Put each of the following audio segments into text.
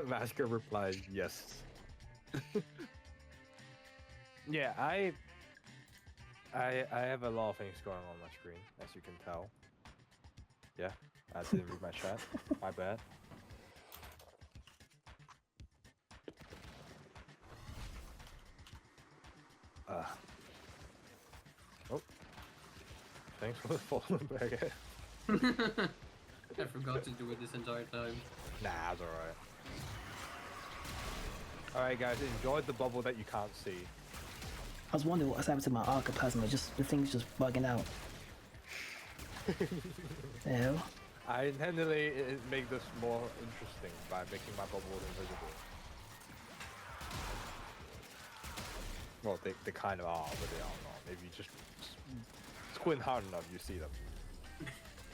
Masker replied, yes. Yeah, I have a lot of things going on my screen, as you can tell. Yeah, I didn't read my chat. My bad. Oh, thanks for the falling back. I forgot to do it this entire time. Nah, it's alright. Alright guys, enjoy the bubble that you can't see. I was wondering what's happened to my Arca Plasmor. Just the thing's just bugging out. The hell? I intentionally make this more interesting by making my bubbles invisible. Well, they kind of are, but they are not. Maybe you just squint hard enough, you see them.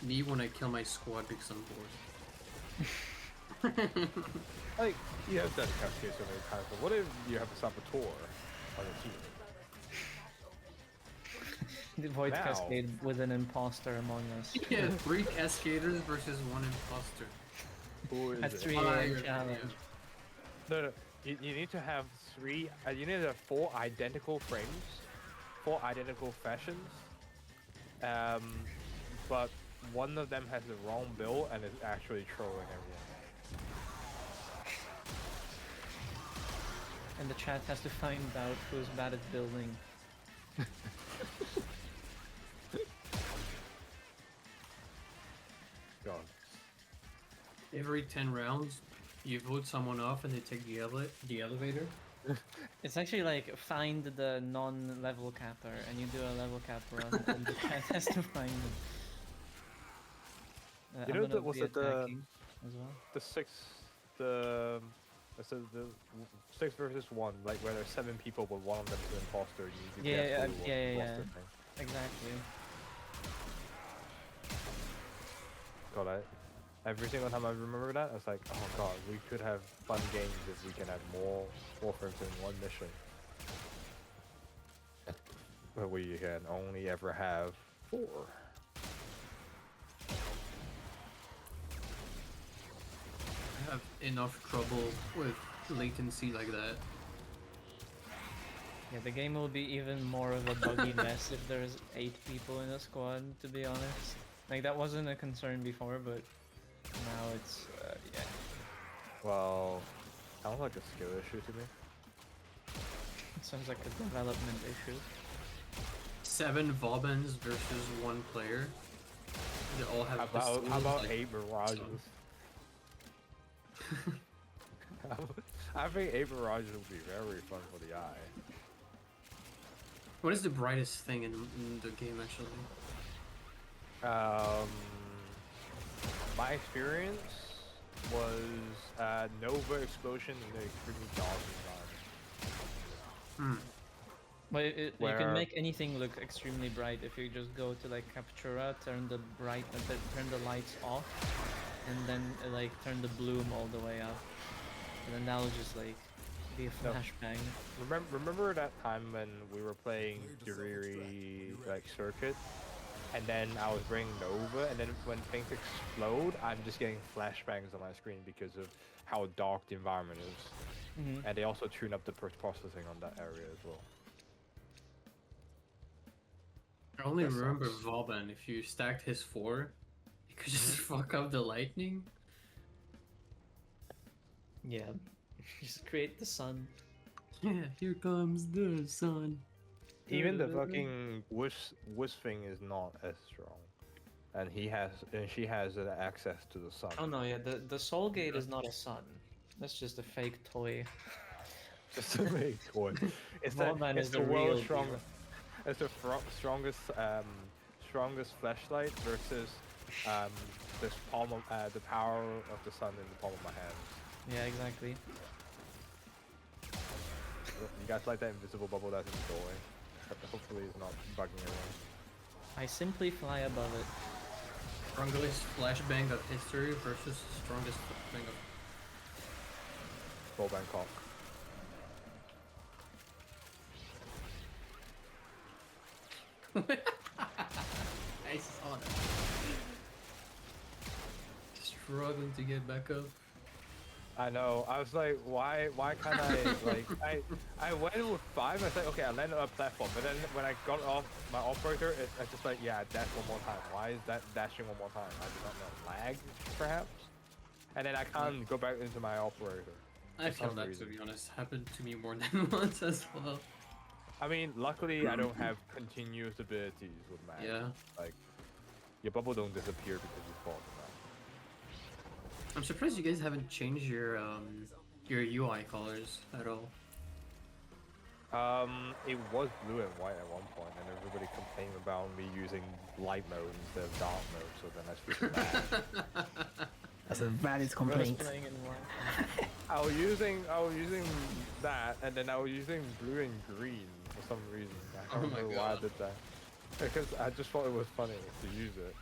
Me when I kill my squad because I'm bored. Like, you have done Cascade so many times, but what if you have a Saboteur on your team? The Void Now. Cascade with an imposter among us. Yeah, 3 Cascaders versus 1 imposter. Who is A it? 3 Fire, challenge. No, you need to have 3, you need to have 4 identical frames, 4 identical fashions, but one of them has the wrong build and is actually trolling everyone. And the chat has to find out who's bad at building. God. Every 10 rounds, you vote someone off and they take the elevator. It's actually like find the non-level capper, and you do a level cap run, and the chat has to find them. You I'm know gonna was be it the attacking as well. the 6 versus 1, like where there's 7 people but one of them is an imposter, you need to Yeah, guess who yeah, was yeah. the imposter thing. Exactly. God, every single time I remember that, I was like, oh god, we could have fun games if we can have more Warframes in one mission. But we can only ever have 4. I have enough trouble with latency like that. Yeah, the game will be even more of a buggy mess if there's 8 people in a squad, to be honest. Like, that wasn't a concern before, but now it's, yeah. Well, sounds like a skill issue to me. It sounds like a development issue. 7 Vobans versus 1 player. They all have How about like, 8 Mirages? I think 8 Mirages would be very fun for the eye. What is the brightest thing in the game actually? My experience was Nova Explosion in the extremely dark environment. But you Where- can make anything look extremely bright if you just go to like Captura, turn the lights off, and then like turn the bloom all the way up, and then that'll just like be a flashbang. Remember that time when we were playing Dreary like Circuit, and then I was bringing Nova, and then when things explode, I'm just getting flashbangs on my screen because of how dark the environment is. And they also tune up the processing on that area as well. I only That remember sucks. Voban. If you stacked his 4, you could just fuck up the lightning. Yeah, just create the sun. Yeah, here comes the sun. Even the fucking Wish thing is not as strong, and she has access to the sun. Oh no, yeah, the Soul Gate is not a sun. That's just a fake toy. Just a big toy. It's Voban is the the real world's deal. strongest. It's the strongest flashlight versus this palm of the power of the sun in the palm of my hands. Yeah, exactly. You guys like that invisible bubble that's in the doorway? Hopefully it's not bugging everyone. I simply fly above it. Strongest flashbang of history versus strongest flashbang of... Ball Bangkok. I saw that. Struggling to get back up. I know. I was like, why can't I like I went with 5. I said, okay, I landed on a platform, but then when I got off my operator, I just like, yeah, dash one more time. Why is that dashing one more time? I do not know. Lag, perhaps. And then I can't go back into my operator. I for feel some that, reason. to be honest, happened to me more than once as well. I mean, luckily I don't have continuous abilities with Mag. Yeah. Like, your bubble don't disappear because you fall. I'm surprised you guys haven't changed your UI colors at all. It was blue and white at one point, and everybody complained about me using light mode instead of dark mode. So then I switched to that. That's a valid Just complaint. playing in one. I was using that, and then I was using blue and green for some reason. I don't Oh my know why I God. did that. Because I just thought it was funny to use it.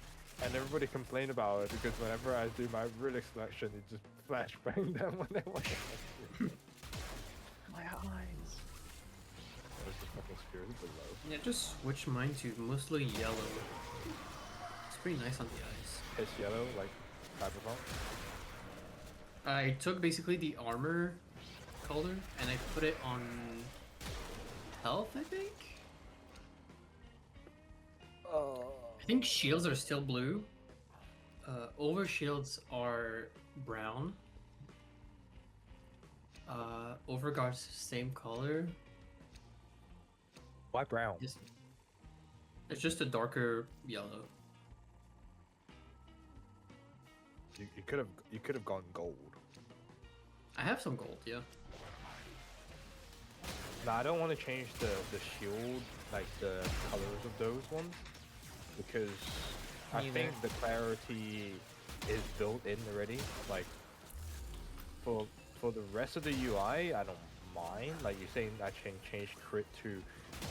And everybody complained about it because whenever I do my relic selection, it just flashbang them when they want to. My eyes. It was just fucking spirited below. Yeah, just switch mine to mostly yellow. It's pretty nice on the eyes. It's yellow, like Cyberpunk. I took basically the armor color and I put it on health, I think? I think shields are still blue. Over shields are brown. Overguard's same color. Why brown? It's just a darker yellow. You could have gone gold. I have some gold, yeah. Now I don't want to change the shield, like the colors of those ones, because I Neither. think the clarity is built in already. Like for the rest of the UI, I don't mind. Like you're saying, I change crit to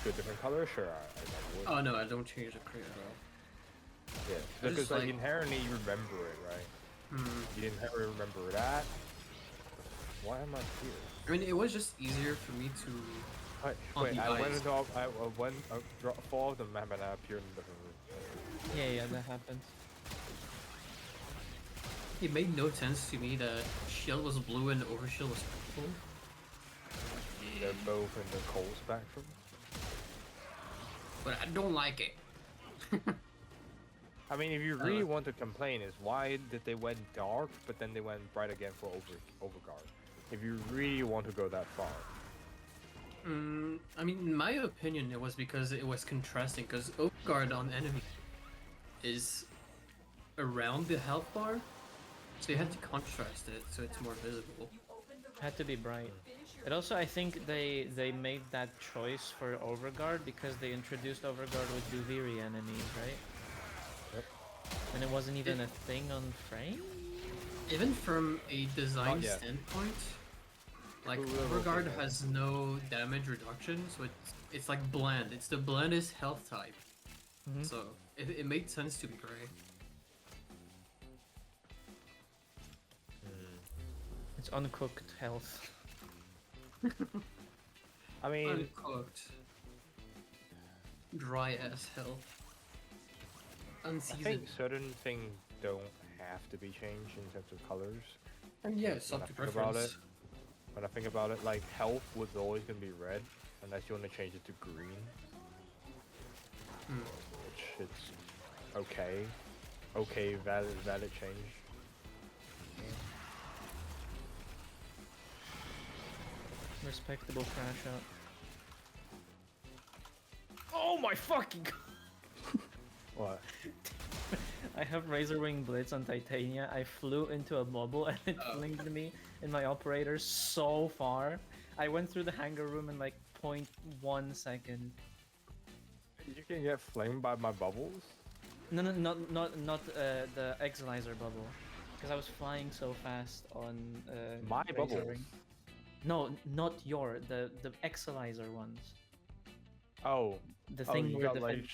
a different color. Sure, I would. Oh no, I don't change the crit at all. Yeah, I because just like like- inherently you remember it, right? You didn't inherently remember that. Why am I here? I mean, it was just easier for me to. Wait, On wait the I went eyes. into I went fall off the map and I appeared in a different room. Yeah, that happens. It made no sense to me that shield was blue and overshield was purple. They're both in the cold spectrum. But I don't like it. I mean, if you really want to complain, is why did they went dark, but then they went bright again for overguard? If you really want to go that far. I mean, in my opinion, it was because it was contrasting. Because overguard on enemy is around the health bar, so you had to contrast it so it's more visible. Had to be bright. And also, I think they made that choice for Overguard because they introduced Overguard with Duviri enemies, right? Yep. And it wasn't even a thing on Frame? Even from a design Not yet. standpoint, like Who will overguard think that? has no damage reduction, so it's like bland. It's the blandest health type, Mhm. so it made sense to be gray. It's uncooked health. I mean, Uncooked, dry ass health, I unseasoned. think certain things don't have to be changed in terms of colors. And yeah, it's When up I to think about preference. it, when I think about it, like health was always gonna be red, unless you want to change it to green, which it's okay, valid change. Respectable crash out. Oh my fucking god! What? I have Razorwing Blitz on Titania. I flew into a bubble and it flinged me in my operator so far. I went through the hangar room in like 0.1 second. You can get flamed by my bubbles? No, not the Exilizer bubble, because I was flying so fast on My bubbles? Razorwing. No, not the Exilizer ones. Oh. The Oh, thing you where got the like...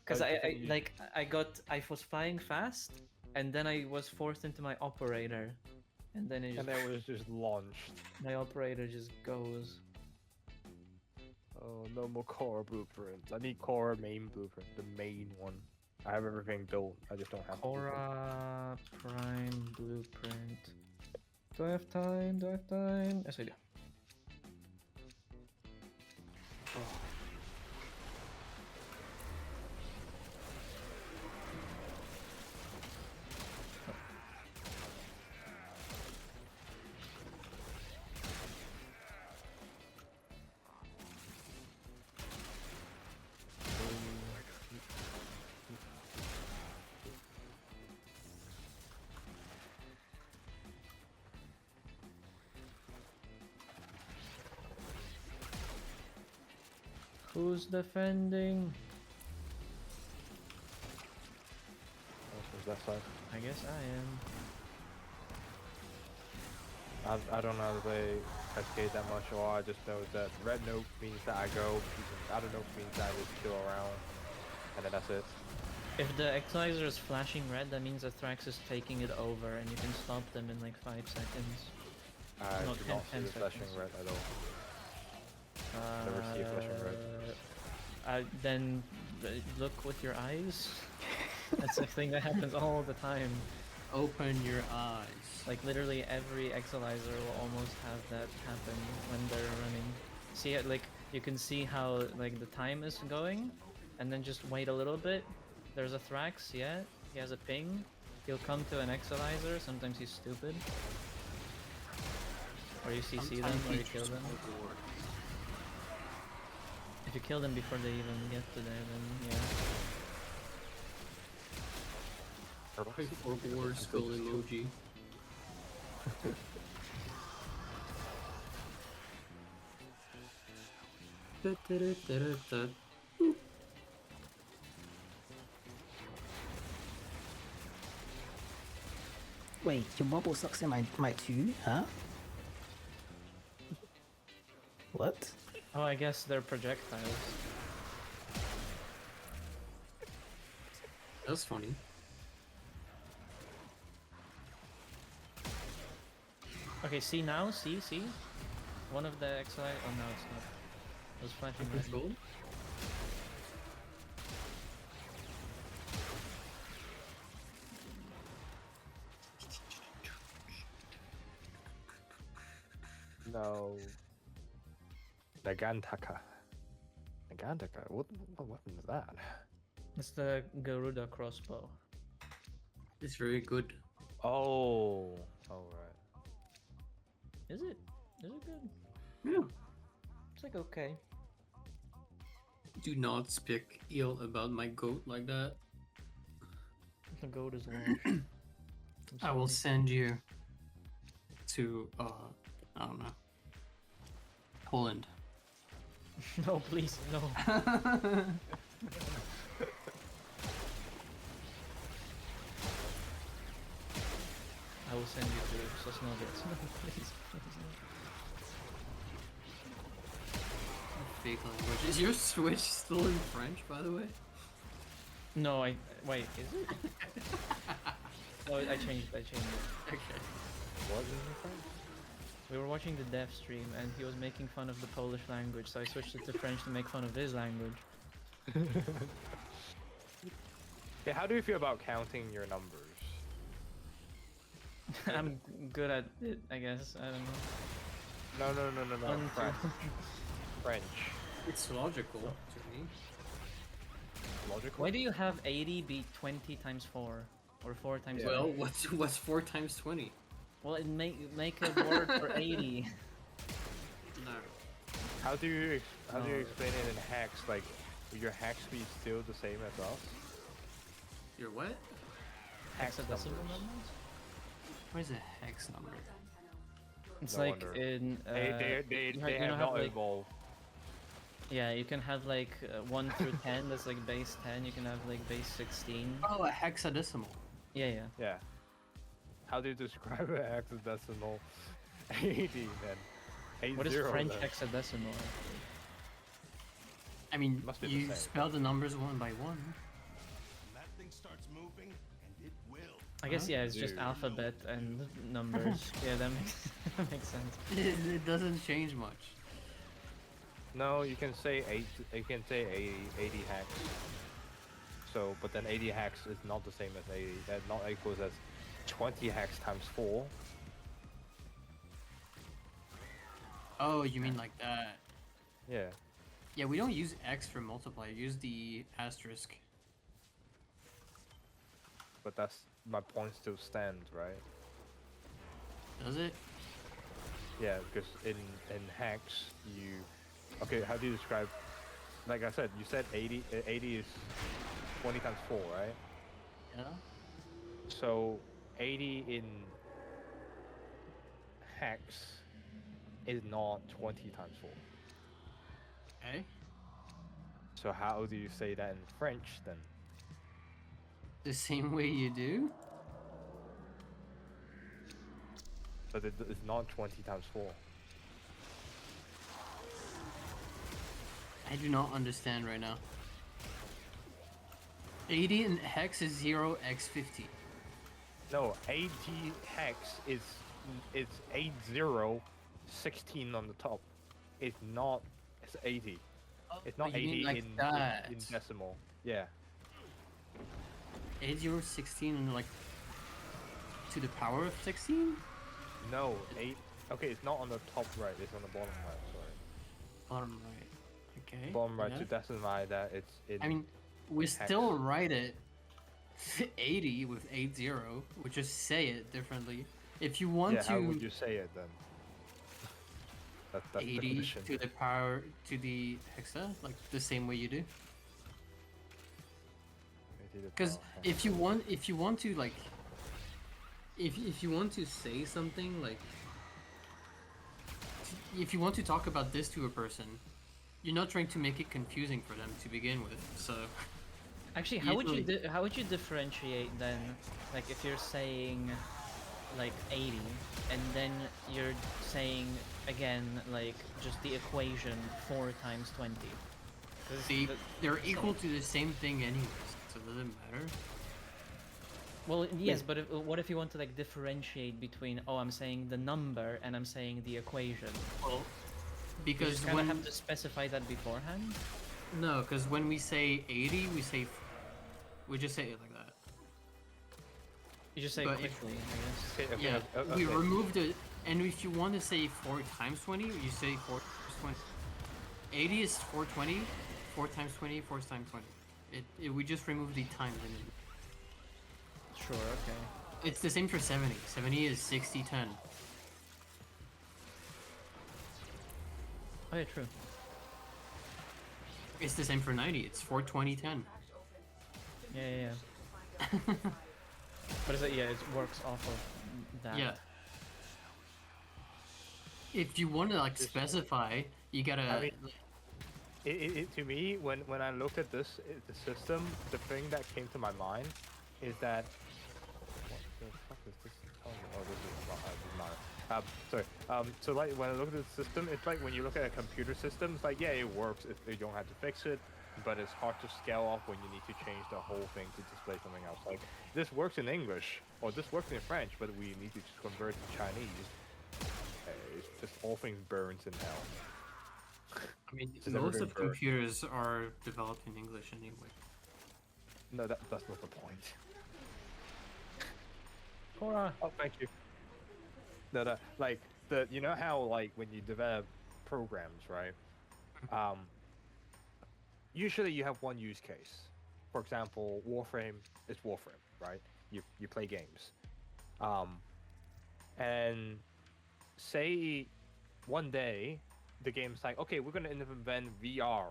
because like the I thing you- I was flying fast, and then I was forced into my operator, and then it And just, then it was just launched. my operator just goes. Oh, no more core blueprints. I need core main blueprint, the main one. I have everything built, I just don't have the blueprint. Korra Prime Blueprint. Do I have time? Do I have time? Yes, I do. Who's defending? What's that side? I guess I am. I don't know how to play Cascade that much, or I just know that red note means that I go, I don't know means that I just chill around, and then that's it. If the Equalizer is flashing red, that means that Thrax is taking it over, and you can stop them in like 5 seconds. I No, do 10 not see the flashing seconds. red at all. Never see a flashing red. Then look with your eyes. That's a thing that happens all the time. Open your eyes. Like literally every Exalizer will almost have that happen when they're running. See it, like you can see how like the time is going, and then just wait a little bit. There's a Thrax, yeah, he has a ping. He'll come to an Exalizer. Sometimes he's stupid, or you CC them, Sometimes or he you kill just them. overworks. If you kill them before they even get to there, then yeah. Overboard skull emoji. Wait, your bubble sucks in my too, huh? What? Oh, I guess they're projectiles. That's funny. Okay, see now, see? One of the XI. Oh no, it's not. It was flashing red. Control? No. Nagantaka. Nagantaka? What weapon is that? It's the Garuda crossbow. It's very good. Oh. Alright. Is it? Is it good? Yeah. It's like okay. Do not speak ill about my goat like that. The goat is one. I will send you to I don't know. Poland. No, please, no. I will send you to Sosnowiec. No, please, please. Fake language. Is your Switch still in French, by the way? No, wait, is it? Oh, I changed it. Okay. What is it from? We were watching the dev stream and he was making fun of the Polish language, so I switched it to French to make fun of his language. Yeah, how do you feel about counting your numbers? I'm good at it, I guess. I don't know. No. One, French. two. French. It's logical to me. Logical? Why do you have 80 be 20 times 4? Or 4 times Well, 20? what's 4 times 20? Well, it make a word for 80. No. How do you No. explain it in hex? Like, will your hex be still the same as us? Your what? Hex Hexadecimal numbers. numbers? Where's a hex number? It's No like wonder. in... They you have know not like, evolved. yeah, you can have like 1 through 10, that's like base 10. You can have like base 16. Oh, a hexadecimal. Yeah. Yeah. How do you describe a hexadecimal 80 then? 80 What is French then. hexadecimal? I mean, Must be the you same. spell the numbers one by one. That thing starts moving, and it will. I guess, Huh? yeah, it's just Dude. alphabet and numbers. Yeah, that makes sense. It doesn't change much. No, you can say 8. You can say 80 hex. So, but then 80 hex is not the same as 80. That not equals as 20 hex times 4. Oh, you mean like that? Yeah. Yeah, we don't use X for multiply. Use the asterisk. But that's my point still stands, right? Does it? Yeah, because in hex you, okay, how do you describe? Like I said, you said 80. 80 is 20 times 4, right? Yeah. So 80 in hex is not 20 times 4. Okay. So how do you say that in French then? The same way you do? But it's not 20 times 4. I do not understand right now. 80 in hex is 0x50. No, 80 hex is it's 80 16 on the top. It's not. It's 80. It's not but you 80 mean like in that. decimal. Yeah. 8016 and like to the power of 16? No, 8. Okay, it's not on the top right. It's on the bottom right. Sorry. Bottom right. Okay. Bottom right yeah. to decimate that it's in. I mean, we hex. still write it 80 with 80. We just say it differently. If you want yeah, to. how would you say it then? That's the 80 condition. to the power to the hexa, like the same way you do. 80 to the Because power if you want to like, if you want to say something like, if you want to talk about this to a person, you're not trying to make it confusing for them to begin with. So Actually, how would you Usually- how would you differentiate then? Like if you're saying like 80 and then you're saying again like just the equation 4 times 20. 'Cause they're equal to the same thing anyways, so it doesn't matter. Well, yes, but what if you want to like differentiate between, oh, I'm saying the number and I'm saying the equation? Well, You because just kind when of have to specify that beforehand. no, because when we say 80, we say we just say it like that. You just say But if- quickly, I guess. Okay, okay, Yeah, okay. we removed it, and if you want to say 4 times 20, you say 4 times 20. 80 is 420, 4 times 20, 4 times 20. We just remove the times in it. Sure, okay. It's the same for 70. 70 is 60, 10. Oh yeah, true. It's the same for 90. It's 4, 20, 10. Yeah, yeah, yeah. But is it, yeah, it works off of that. Yeah. If you want to like specify, you gotta. I mean, to me, when I looked at this, the system, the thing that came to my mind is that. What the fuck is this? Oh, this is not. Sorry. So like when I look at the system, it's like when you look at a computer system, it's like yeah, it works. You don't have to fix it, but it's hard to scale up when you need to change the whole thing to display something else. Like this works in English or this works in French, but we need to just convert to Chinese. It's just all things burns in hell. I mean, It's never most been of burned. computers are developed in English anyway. No, that's not the point. Cora. Oh, thank you. No, like you know how like when you develop programs, right? Usually you have one use case. For example, Warframe is Warframe, right? You play games. And say one day the game's like, okay, we're gonna invent VR.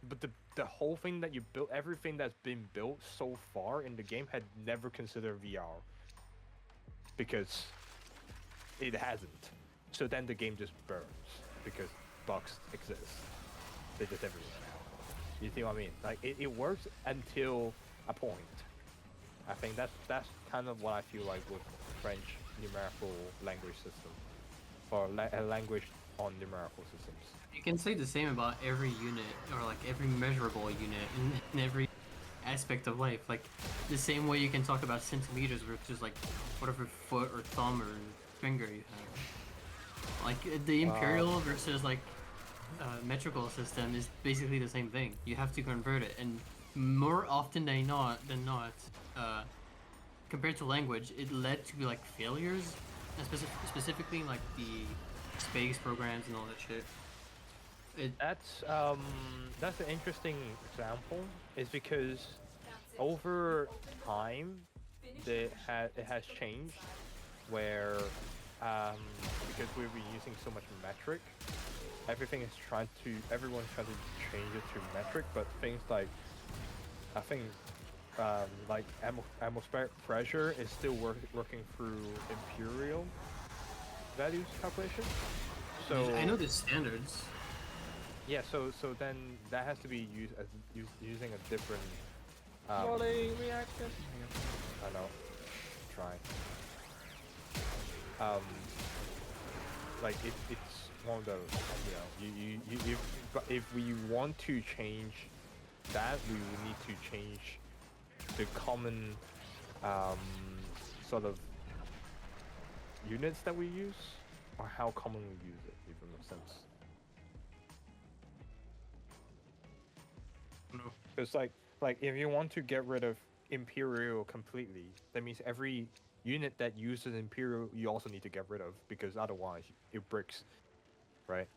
But the whole thing that you built, everything that's been built so far in the game had never considered VR. Because it hasn't. So then the game just burns because bugs exist. They're just everywhere now. You see what I mean? Like it works until a point. I think that's kind of what I feel like with French numerical language system, or a language on numerical systems. You can say the same about every unit, or like every measurable unit in every aspect of life. Like the same way you can talk about centimeters, which is like whatever foot or thumb or finger you have. Like the imperial versus like metrical system is basically the same thing. You have to convert it, and more often than not, compared to language, it led to like failures, and specifically like the space programs and all that shit. That's an interesting example. Is because over time, it has changed where because we've been using so much metric, everyone's trying to change it to metric, but things like I think like atmospheric pressure is still working through imperial values calculation. So I know there's standards. yeah, so then that has to be used as using a different. Voli reaction. I know. Try. Like it's one of those. If we want to change that, we will need to change the common sort of units that we use, or how common we use it, if it makes sense. Because like if you want to get rid of Imperial completely, that means every unit that uses Imperial you also need to get rid of, because otherwise it breaks, right?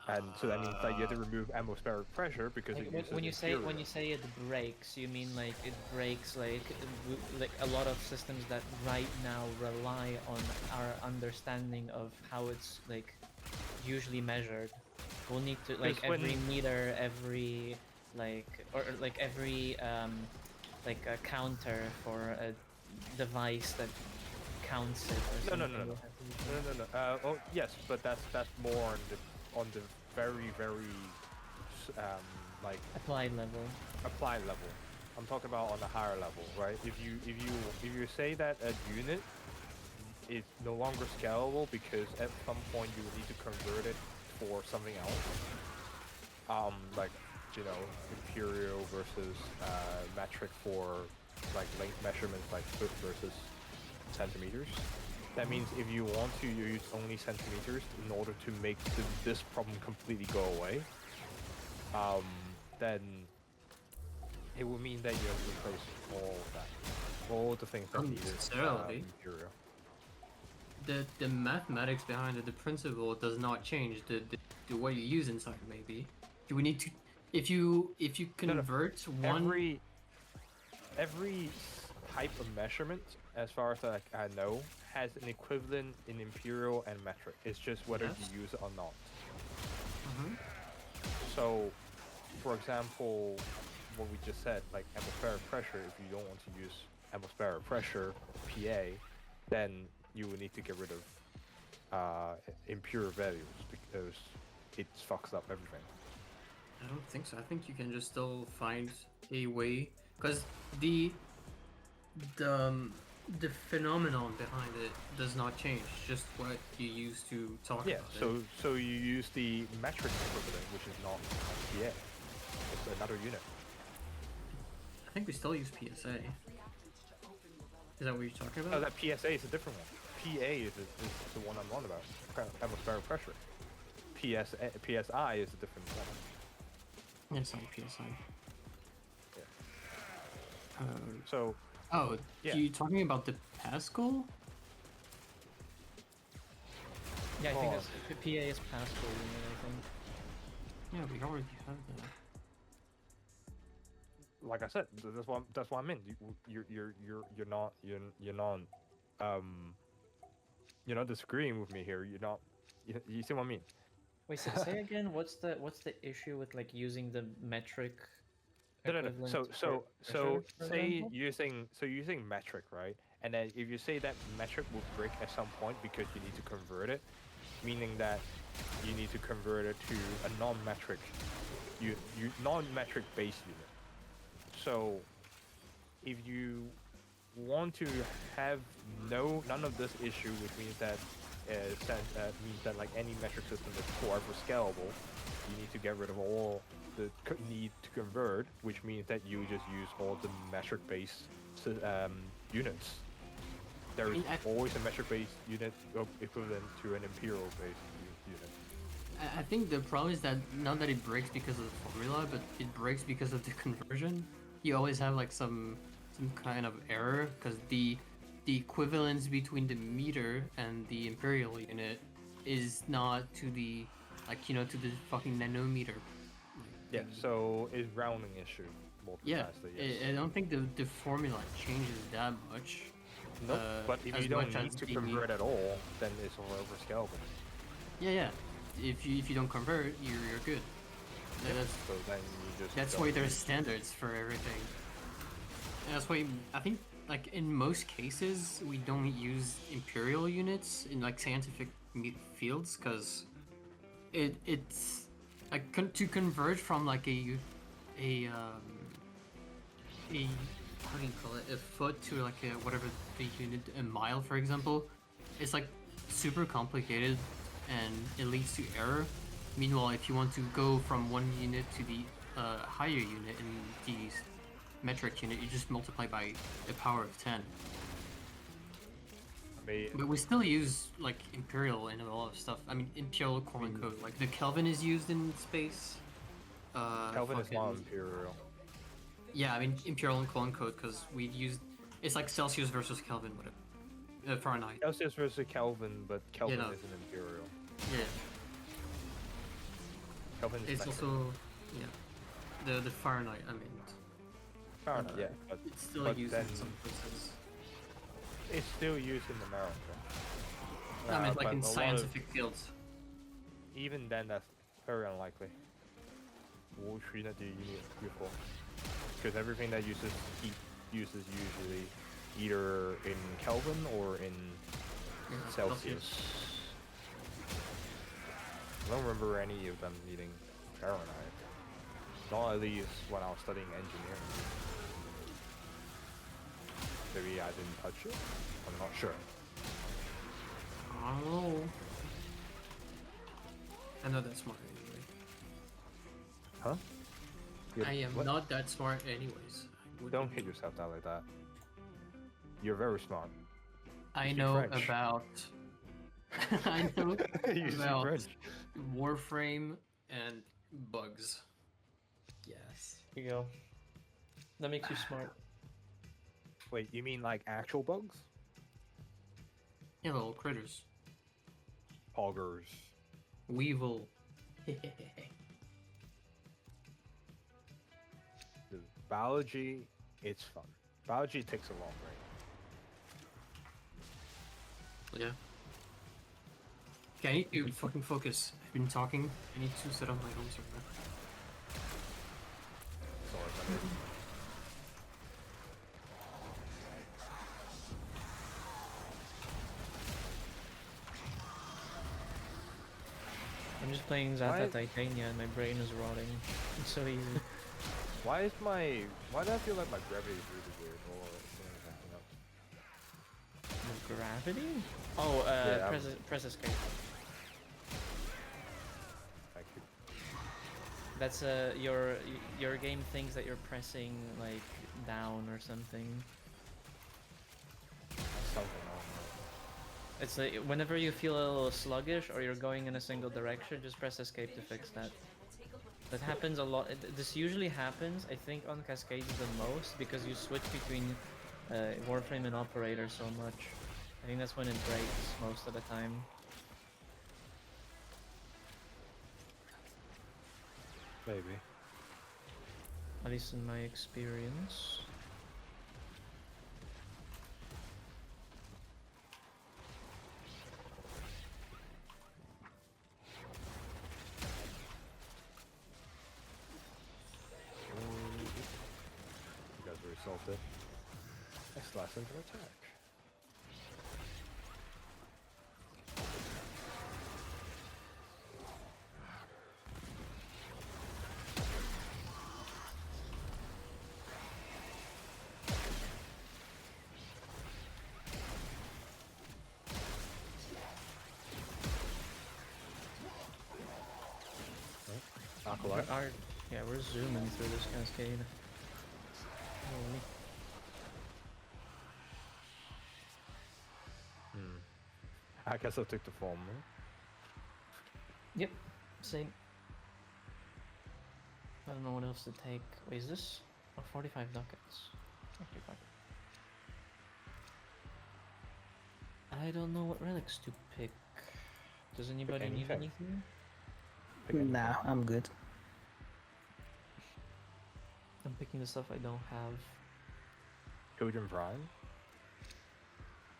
And so that means that you have to remove atmospheric pressure because it uses When you Imperial. say it breaks, you mean like it breaks like a lot of systems that right now rely on our understanding of how it's like usually measured. We'll need to like Because every when- meter, every every like a counter for a device that counts it or No, something. no, no, we'll have to use no. Oh yes, but that's more on the very like applied level. applied level. I'm talking about on the higher level, right? If you say that a unit is no longer scalable because at some point you will need to convert it for something else, like imperial versus metric for like length measurements, like foot versus centimeters. That means if you want to use only centimeters in order to make this problem completely go away, then it will mean that you have to replace all of that, all the things that Not needed necessarily. imperial. The mathematics behind it, the principle does not change. The what you use inside maybe. Do we need to if you No, no. convert one Every type of measurement, as far as I know, has an equivalent in imperial and metric. It's just whether Yes. you use it or not. Mhm. So, for example, what we just said, like atmospheric pressure, if you don't want to use atmospheric pressure, PA, then you will need to get rid of impure values because it fucks up everything. I don't think so. I think you can just still find a way because the the phenomenon behind it does not change. Just what you use to talk Yeah, about it. so you use the metric equivalent, which is not PA. It's another unit. I think we still use PSA. Is that what you're talking No, about? that PSA is a different one. PA is the one I'm on about. Atmospheric pressure. PSI is a different one. Yeah, sorry, PSI. Yeah. So Oh, Yeah. you talking about the Pascal? Yeah, I think Oh. that's PA is Pascal unit, I think. Yeah, we already have that. like I said, that's what I meant. You're not disagreeing with me here. You're not. You see what I mean? Wait, say again. What's the issue with like using the metric No. equivalent? So for pressure, for say example? using metric, right? And then if you say that metric will break at some point because you need to convert it, meaning that you need to convert it to a non-metric non-metric base unit. So if you want to have none of this issue, which means that means that like any metric system is forever scalable, you need to get rid of all the need to convert, which means that you just use all the metric-based units. There is always a metric-based unit equivalent to an imperial-based unit. I think the problem is that not that it breaks because of the formula, but it breaks because of the conversion. You always have like some kind of error because the equivalence between the meter and the imperial unit is not to the, like, you know, to the fucking nanometer. Yeah, so it's rounding issue. More Yeah, precisely, yes. I don't think the formula changes that much. Nope, but if as you don't much need as to you need- convert at all, then it's all over scalable. Yeah. If you don't convert, you're good. That's So then you just That's don't why there's need- standards for everything. And that's why I think, like, in most cases we don't use imperial units in like scientific fields because it's like to convert from like a how do you call it, a foot to like a whatever the unit, a mile for example, it's like super complicated and it leads to error. Meanwhile, if you want to go from one unit to the higher unit in the metric unit, you just multiply by the power of 10. I mean, But we still use like imperial in a lot of stuff. I mean, imperial quote unquote. Like the Kelvin is used in space. Kelvin is not fucking- imperial. Yeah, I mean imperial and quote unquote because we use, it's like Celsius versus Kelvin, whatever. Fahrenheit. Celsius versus Kelvin, but Kelvin no. isn't imperial. Yeah. Kelvin is It's metric. also, yeah, the Fahrenheit. I mean, Fahrenheit, yeah, but it's still but used then in some places. it's still used in America. I mean, but like in a lot of- scientific fields. even then, that's very unlikely. Because everything that uses heat uses usually either in Kelvin or in Celsius. I don't remember any of them needing Fahrenheit. Not at least when I was studying engineering. Maybe I didn't touch it? I'm not sure. I don't know. I'm not that smart anyway. Huh? You're- I am what? not that smart anyways. I Don't wouldn't hit be. yourself down like that. You're very smart. I speak know French. about. I know You speak about French. Warframe and bugs. Yes. Here you go. That makes you smart. Wait, you mean like actual bugs? Yeah, little critters. Poggers. Weevil. The biology, it's fun. Biology takes a long break. Yeah. Okay, I need to fucking focus. I've been talking. I need to set up my home server. Sorry, but I'm just playing Zata Why- Titania and my brain is rotting. It's so easy. why do I feel like my gravity is really weird? Or something Gravity? Oh, Yeah, press escape. like that? That's your game thinks that you're pressing like down or something. Something, I don't know. It's like whenever you feel a little sluggish or you're going in a single direction, just press escape to fix that. That happens a lot. This usually happens, I think, on Cascades the most because you switch between Warframe and Operator so much. I think that's when it breaks most of the time. Maybe. At least in my experience. You guys were assaulted. Next lesson to attack. Acolyte. Yeah, we're zooming through this cascade. Holy. I guess I'll take the form. Right? Yep, same. I don't know what else to take. Wait, is this? Oh, 45 ducats. Okay, fine. I don't know what relics to pick. Does anybody need anything. anything? Pick anything. Nah, I'm good. I'm picking the stuff I don't have. Children Prime?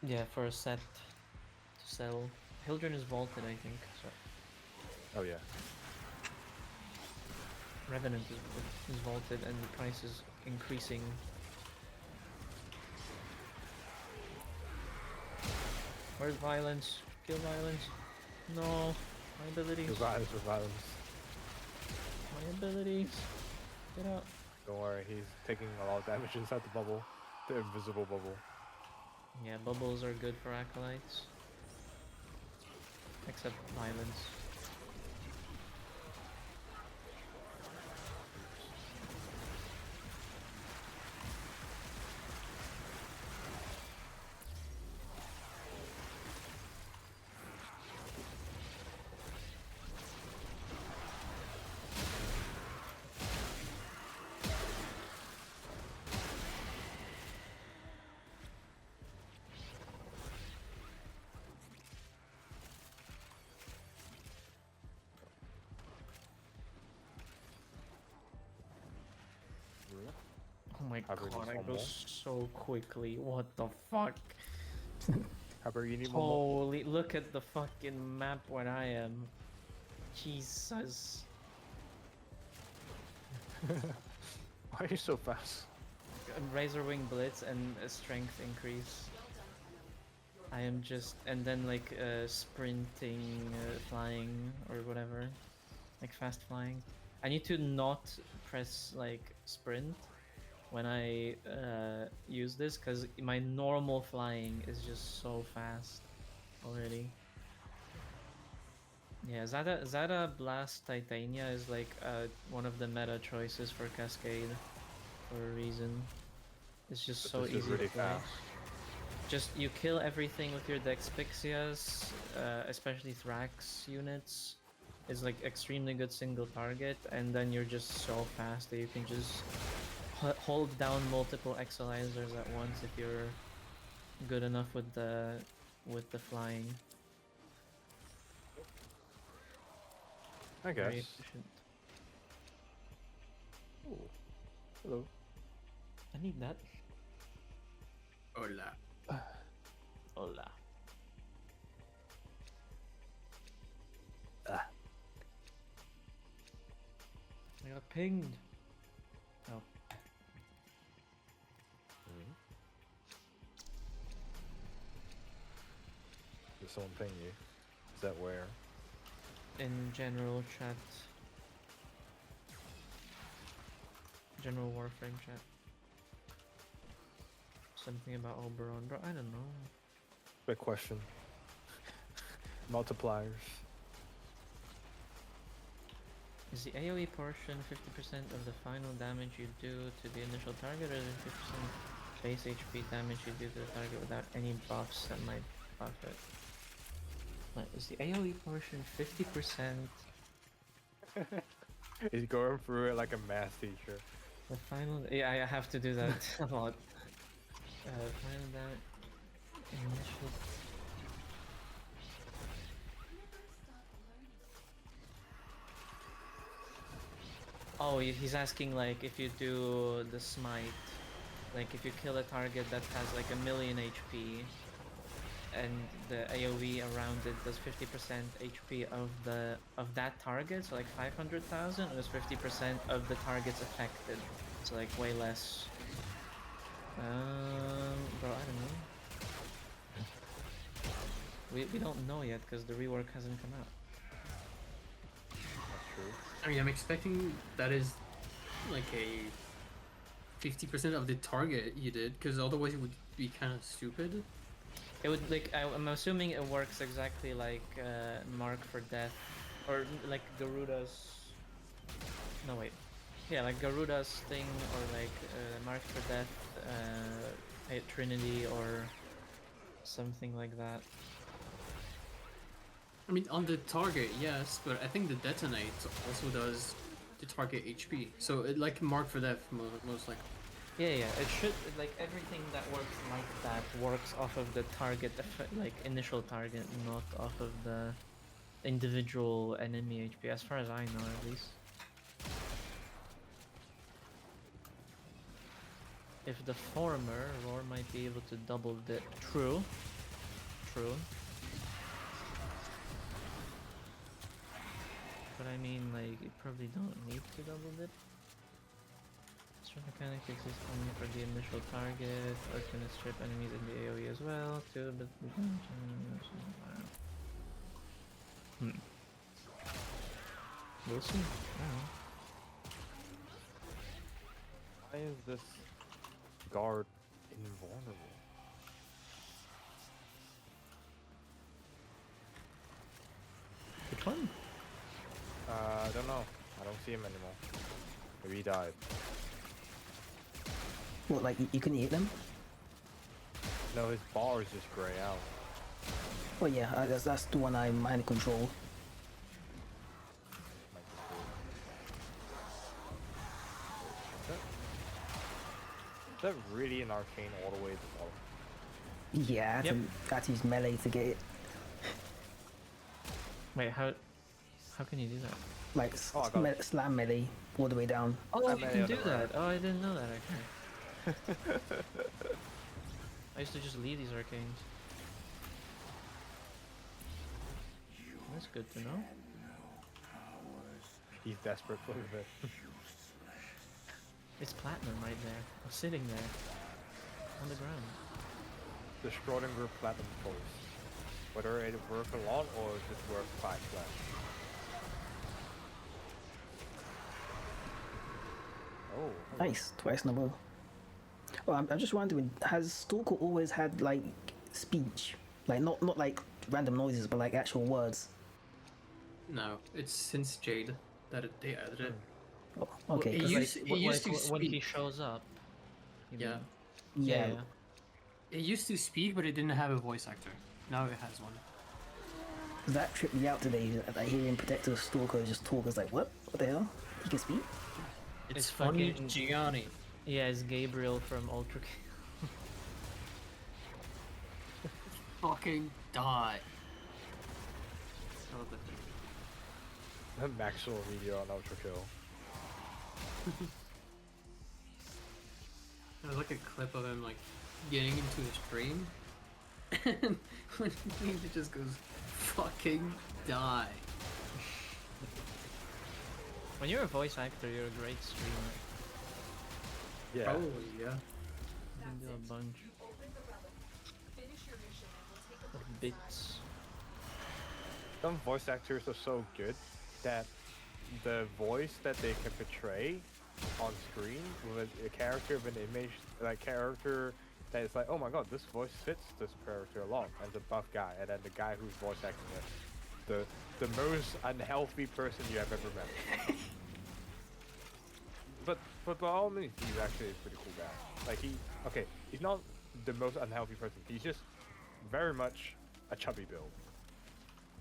Yeah, for a set to sell. Hildren is vaulted, I think. So Oh yeah. Revenant is vaulted, and the price is increasing. Where's violence? Kill violence. No, my abilities. With violence, with violence. My abilities. Get out. Don't worry, he's taking a lot of damage inside the bubble. The invisible bubble. Yeah, bubbles are good for acolytes. Except violence. Oh my How about god, just I one go more? so quickly. What the fuck? How about you need one more? Holy, look at the fucking map where I am. Jesus. Why are you so fast? Razor Wing Blitz and a strength increase. I am just, and then like sprinting, flying, or whatever. Like fast flying. I need to not press like sprint when I use this, because my normal flying is just so fast already. Yeah, Zada Blast Titania is like one of the meta choices for Cascade for a reason. It's just But so this easy is really to play. fast. Just you kill everything with your Dex Pixias, especially Thrax units. It's like extremely good single target, and then you're just so fast that you can just hold down multiple Exilizers at once if you're good enough with the flying. I Very guess. efficient. Ooh. Hello. I need that. Hola. Hola. I got pinged. Oh. Did someone ping you? Is that where? In general chat. General Warframe chat. Something about Oberon, bro. I don't know. Big question. Multipliers. Is the AoE portion 50% of the final damage you do to the initial target, or is it 50% base HP damage you do to the target without any buffs that might buff it? Like, is the AoE portion 50%? He's going through it like a math teacher. The final, yeah, I have to do that a lot. Final damage, initial. Oh, he's asking like if you do the smite, like if you kill a target that has like 1,000,000 HP, and the AoE around it does 50% HP of that target, so like 500,000, it was 50% of the targets affected, so like way less. Bro, I don't know. We don't know yet because the rework hasn't come out. That's true. I mean, I'm expecting that is like a 50% of the target you did, because otherwise it would be kind of stupid. It would like I'm assuming it works exactly like Mark for Death, or like Garuda's. No wait, yeah, like Garuda's thing, or like Mark for Death, Trinity, or something like that. I mean, on the target, yes, but I think the detonate also does the target HP. So it like Mark for Death most likely. Yeah, it should, like everything that works like that works off of the target, like initial target, not off of the individual enemy HP, as far as I know at least. If the former, Roar might be able to double dip. True. True. But I mean, like, you probably don't need to double dip. Strike mechanic exists only for the initial target, or can it strip enemies in the AoE as well, too, but... We'll see. I don't know. Why is this guard invulnerable? Which one? I don't know. I don't see him anymore. Maybe he died. What, like you couldn't hit them? No, his bar is just grey out. Oh yeah, that's the one I mind control. Might be cool. Is that really an arcane all the way to the bottom? Yeah, I had to use melee to get it. Wait, how can you do that? Like Oh, I got it. slam melee all the way down. Oh, I you may can have do it that. right. Oh, I didn't know that actually. I used to just leave these arcanes. That's good to know. He's desperate for it. It's platinum right there, sitting there, on the ground. The Schrodinger Platinum Pulse. Whether it worth a lot or just worth 5 flash. Oh. Nice, twice in a row. Oh, I'm just wondering, has Stalker always had like speech, like not like random noises, but like actual words? No, it's since Jade that they added it. Oh, okay. It 'Cause, used, like, it used to when he speak. shows up. you Yeah. mean? yeah, It used to speak, but it didn't have a voice actor. Now it has one. that tripped me out today. Like hearing Protector Stalker just talk, I was like, what? What the hell? He can speak? It's It's funny, fucking- Gianni. Yeah, it's Gabriel from Ultra. Fucking die. I love that thing. A Maxwell video on Ultra Kill. There's like a clip of him like getting into a stream, and when he just goes, "Fucking die." When you're a voice actor, you're a great streamer. Yeah. Probably, yeah. You can do a bunch of bits. Some voice actors are so good that the voice that they can portray on screen with a character of an image, like character that is like, oh my god, this voice fits this character a lot, and the buff guy, and then the guy who's voice acting it, the most unhealthy person you have ever met. But by all means, he's actually a pretty cool guy. Like he's not the most unhealthy person. He's just very much a chubby build.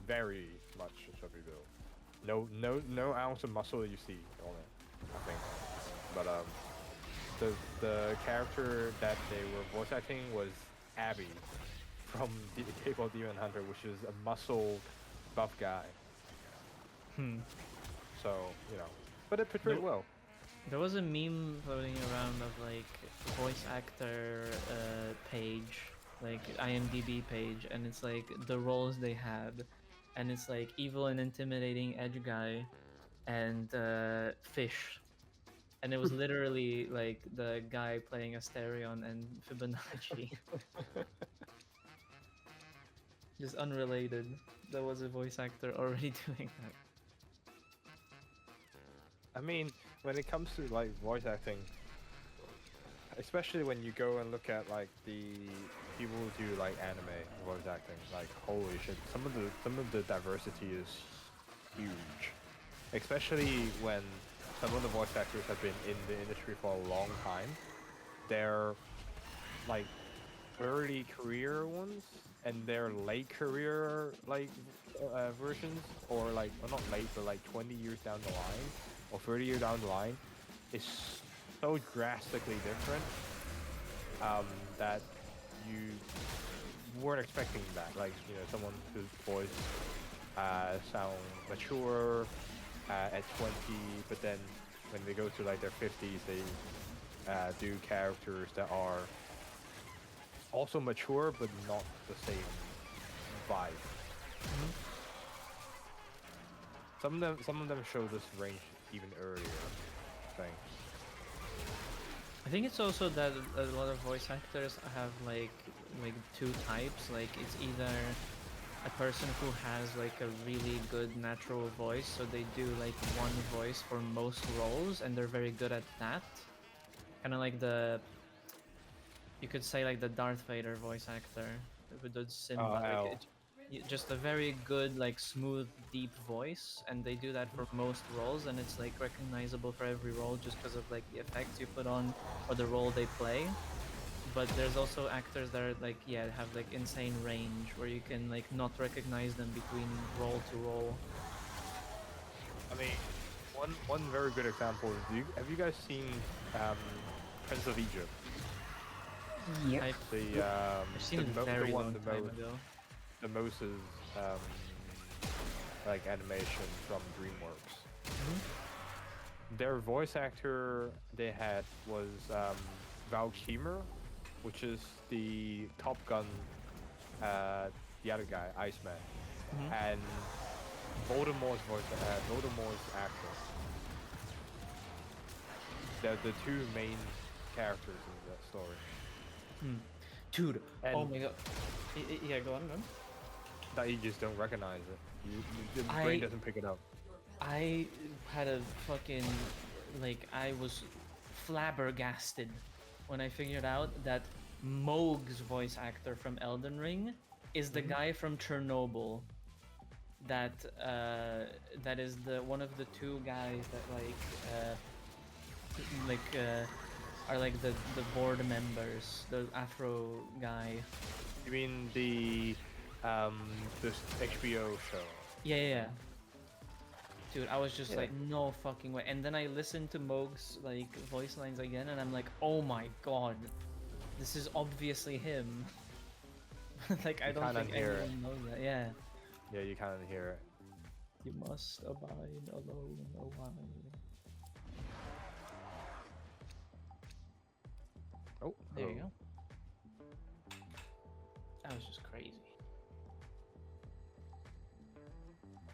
Very much a chubby build. No ounce of muscle that you see on it, I think. But the character that they were voice acting was Abby from the K-pop Demon Hunter, which is a muscle buff guy. So but it portrayed Nope. well. There was a meme floating around of like voice actor page, like IMDb page, and it's like the roles they had, and it's like evil and intimidating edge guy, and fish, and it was literally like the guy playing Asterion and Fibonacci. Just unrelated. There was a voice actor already doing that. I mean, when it comes to like voice acting, especially when you go and look at like the people who do like anime voice acting, like holy shit, some of the diversity is huge. Especially when some of the voice actors have been in the industry for a long time. They're like early career ones and their late career like versions, or like, well, not late, but like 20 years down the line or 30 years down the line is so drastically different that you weren't expecting that. Like, someone whose voice sound mature at 20, but then when they go to like their 50s, they do characters that are also mature but not the same vibe. Some of them show this range even earlier, I think. I think it's also that a lot of voice actors have like two types. Like it's either a person who has like a really good natural voice, so they do like one voice for most roles, and they're very good at that. Kind of like you could say like the Darth Vader voice actor who did Simba. Like just a very good, like smooth, deep voice, and they do that for most roles, and it's like recognizable for every role just because of like the effects you put on or the role they play. But there's also actors that are like, yeah, have like insane range where you can like not recognize them between role to role. I mean, one very good example is have you guys seen Prince of Egypt? Yep. I've seen it very long time ago. The Moses like animation from DreamWorks. Their voice actor they had was Val Kilmer, which is the Top Gun, the other guy, Iceman, and Voldemort's actor. They're the two main characters in that story. Dude, And oh my god. Yeah, go on. that you just don't recognize it. Your brain doesn't pick it up. I had a fucking, like, I was flabbergasted when I figured out that Mohg's voice actor from Elden Ring is the guy from Chernobyl. That is one of the two guys that are like the board members, the Afro guy. You mean this HBO show? Yeah. Dude, I was just like, no fucking way. And then I listened to Mohg's like voice lines again, and I'm like, oh my god, this is obviously him. Like, I don't think anyone knows that. Yeah. Yeah, you kind of hear it. You must abide alone a while. Oh, there you go. That was just crazy.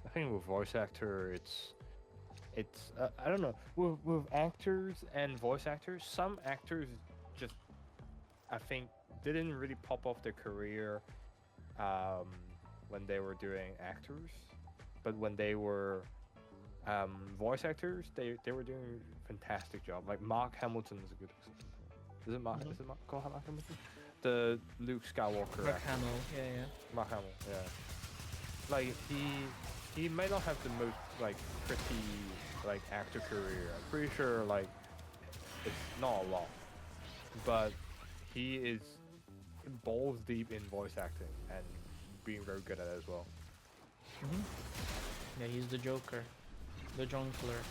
I think with voice actor, it's I don't know. With actors and voice actors, some actors just I think didn't really pop off their career when they were doing actors, but when they were voice actors, they were doing a fantastic job. Like Mark Hamilton is a good example. Is it Mark? Is it Mark Hamilton? The Luke Skywalker. Mark Hamill, yeah. Mark Hamill, yeah. Like he may not have the most like pretty like actor career. I'm pretty sure like it's not a lot, but he is balls deep in voice acting and being very good at it as well. Yeah, he's the Joker, the Jongleur.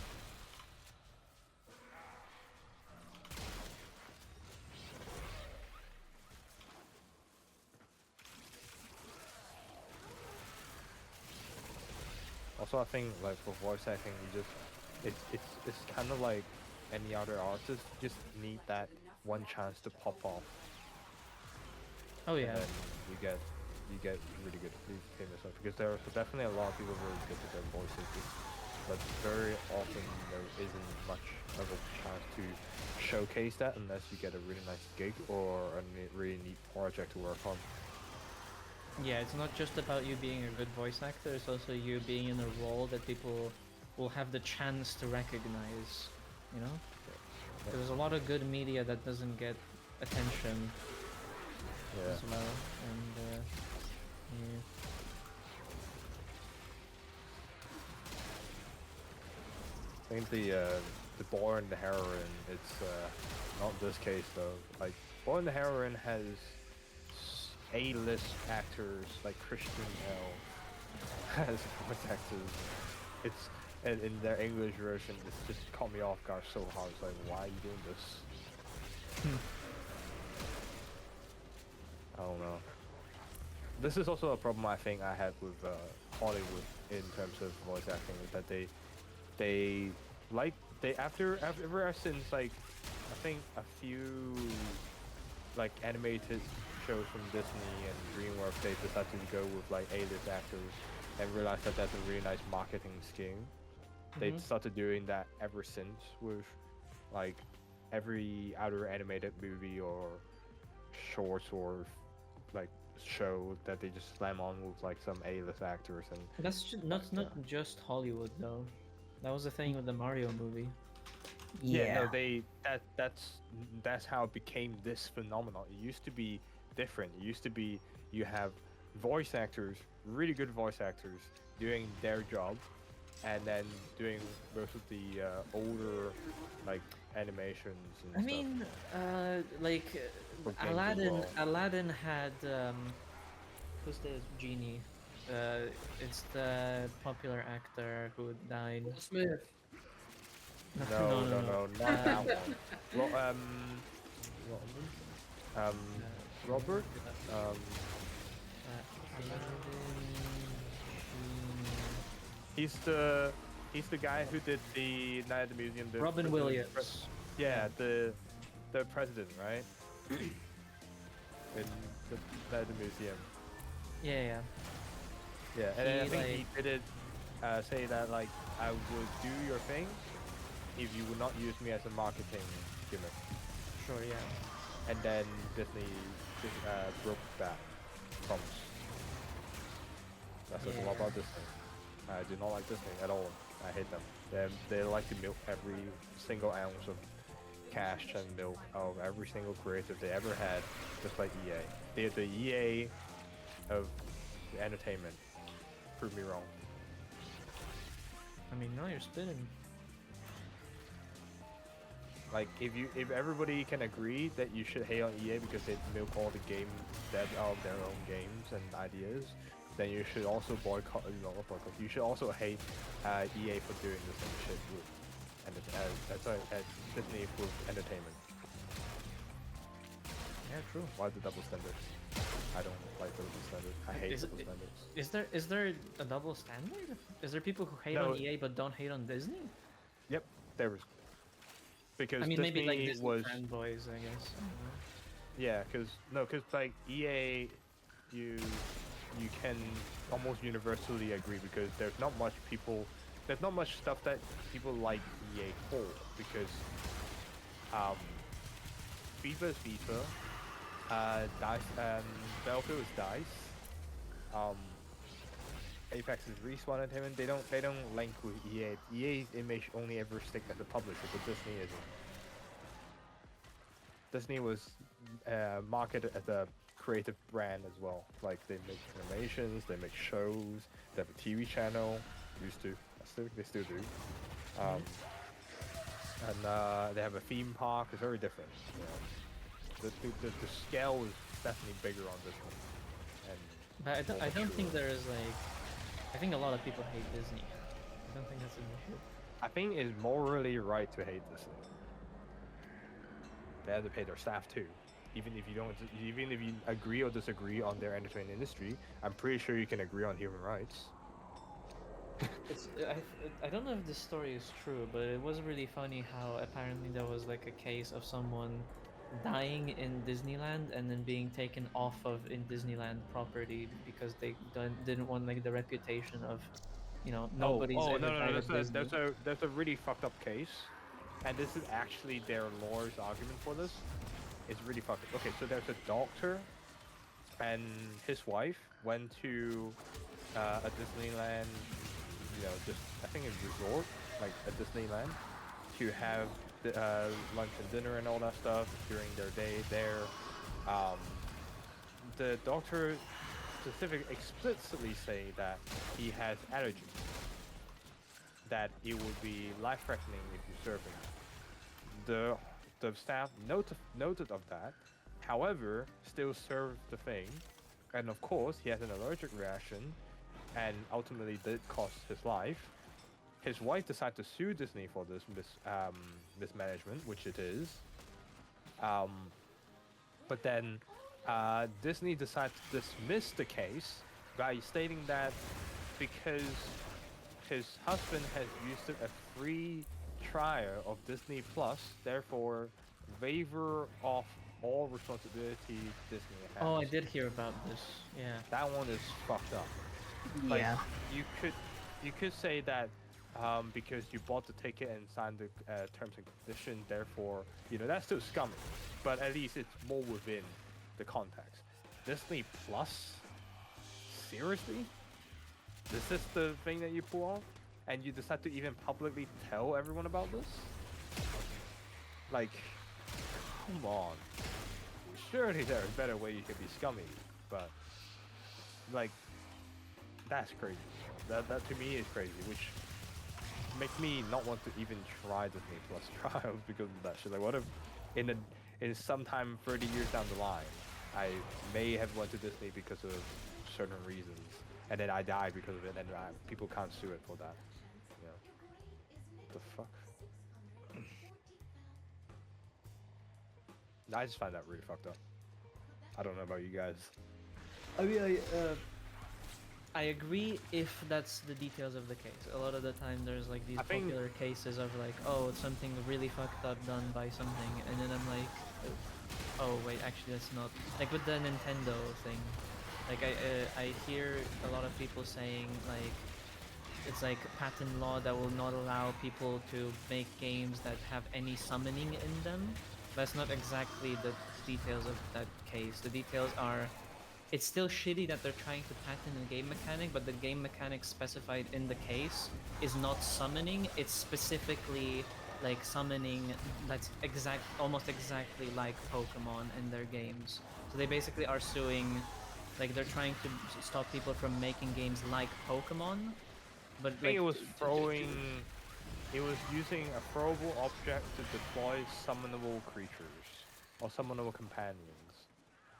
Also, I think like for voice acting, you just it's kind of like any other artist. You just need that one chance to pop off. Oh yeah. And then you get really good, really famous ones, because there are definitely a lot of people really good at their voices, but very often there isn't much of a chance to showcase that unless you get a really nice gig or a really neat project to work on. Yeah, it's not just about you being a good voice actor, it's also you being in a role that people will have the chance to recognize, you know? There's a lot of good media that doesn't get attention as well, and yeah. I think the Boy and the Heroine, it's not this case though. Like Boy and the Heroine has A-list actors like Christian Bale as voice actors. It's and in their English version, it's just caught me off guard so hard. It's like, why are you doing this? I don't know. this is also a problem I think I had with Hollywood in terms of voice acting, is that they like they after ever since like I think a few like animated shows from Disney and DreamWorks, they decided to go with like A-list actors and realized that that's a really nice marketing scheme. They started doing that ever since with like every other animated movie or short or like show that they just slam on with like some A-list actors and That's not just Hollywood though. That was the thing with the Mario movie. no, that's how it became this phenomenon. It used to be different. It used to be you have voice actors, really good voice actors, doing their job, and then doing most of the older like animations and I stuff. mean, like For games as well. Aladdin had who's the genie? It's the popular actor who died. Will Smith. No, not that one. Well, Robert. He's the guy who did the Night at the Museum. Robin Williams. Yeah, the president, right? In the Night at the Museum. Yeah. Yeah, and I He, think he like- did it. Say that like I would do your thing if you would not use me as a marketing gimmick. Sure, yeah. And then Disney broke that promise. That's what's all about Disney. I do not like Disney at all. I hate them. They like to milk every single ounce of cash and milk of every single creative they ever had, just like EA. They're the EA of entertainment. Prove me wrong. I mean, no, you're spinning. Like if everybody can agree that you should hate on EA because they milk all the game dev out of their own games and ideas, then you should also boycott. Not boycott. You should also hate EA for doing the same shit with Disney with entertainment. Yeah, true. Why the double standards? I don't like double standards. I hate Is it- double standards. Is there a double standard? Is there people who hate No. on EA but don't hate on Disney? Yep, there was. Because I mean, Disney maybe like Disney was fanboys, I guess. yeah, because like EA, you can almost universally agree because there's not much stuff that people like EA for because FIFA is FIFA, Dice Battlefield is Dice, Apex is Respawn Entertainment. They don't link with EA. EA's image only ever stick as a publisher, but Disney isn't. Disney was marketed as a creative brand as well. Like they make animations, they make shows, they have a TV channel. Used to, they still do. And they have a theme park. It's very different. You know. The scale is definitely bigger on this one. And But I don't mature. think there is like. I think a lot of people hate Disney. I don't think that's an issue. I think it's morally right to hate Disney. They have to pay their staff too. Even if you agree or disagree on their entertainment industry, I'm pretty sure you can agree on human rights. I don't know if this story is true, but it was really funny how apparently there was like a case of someone dying in Disneyland and then being taken off of in Disneyland property because they didn't want like the reputation of, you know, nobody's ever died at Disney. That's a really fucked up case, and this is actually their lawyer's argument for this. It's really fucked up. Okay, so there's a doctor, and his wife went to a Disneyland, you know, just I think a resort, like a Disneyland, to have the, lunch and dinner and all that stuff during their day there. The doctor explicitly say that he has allergies, that it would be life-threatening if you serve him. The staff noted of that, however, still served the thing, and of course he has an allergic reaction, and ultimately did cost his life. His wife decided to sue Disney for this mismanagement, which it is. But then Disney decided to dismiss the case by stating that because his husband has used a free trial of Disney Plus, therefore waiver of all responsibility Disney has. Oh, I did hear about this. Yeah. That one is fucked up. Like, Yeah. you could say that because you bought the ticket and signed the terms and conditions, therefore, that's still scummy. But at least it's more within the context. Disney Plus? Seriously? This is the thing that you pull off? And you decide to even publicly tell everyone about this? Like, come on. Surely there are better ways you can be scummy, but like, that's crazy. That to me is crazy, which makes me not want to even try Disney Plus trials because of that shit. Like, what if in sometime 30 years down the line, I may have went to Disney because of certain reasons, and then I die because of it, and people can't sue it for that. What the fuck? I just find that really fucked up. I don't know about you guys. I mean, I agree if that's the details of the case. A lot of the time there's like these popular cases of like, oh, it's something really fucked up done by something, and then I'm like, oh wait, actually that's not. Like with the Nintendo thing, like I hear a lot of people saying like, it's like patent law that will not allow people to make games that have any summoning in them. That's not exactly the details of that case. The details are, it's still shitty that they're trying to patent a game mechanic, but the game mechanic specified in the case is not summoning. It's specifically like summoning that's almost exactly like Pokemon in their games. So they basically are suing, like they're trying to stop people from making games like Pokemon. But I think like, it was it was using a throwable object to deploy summonable creatures or summonable companions,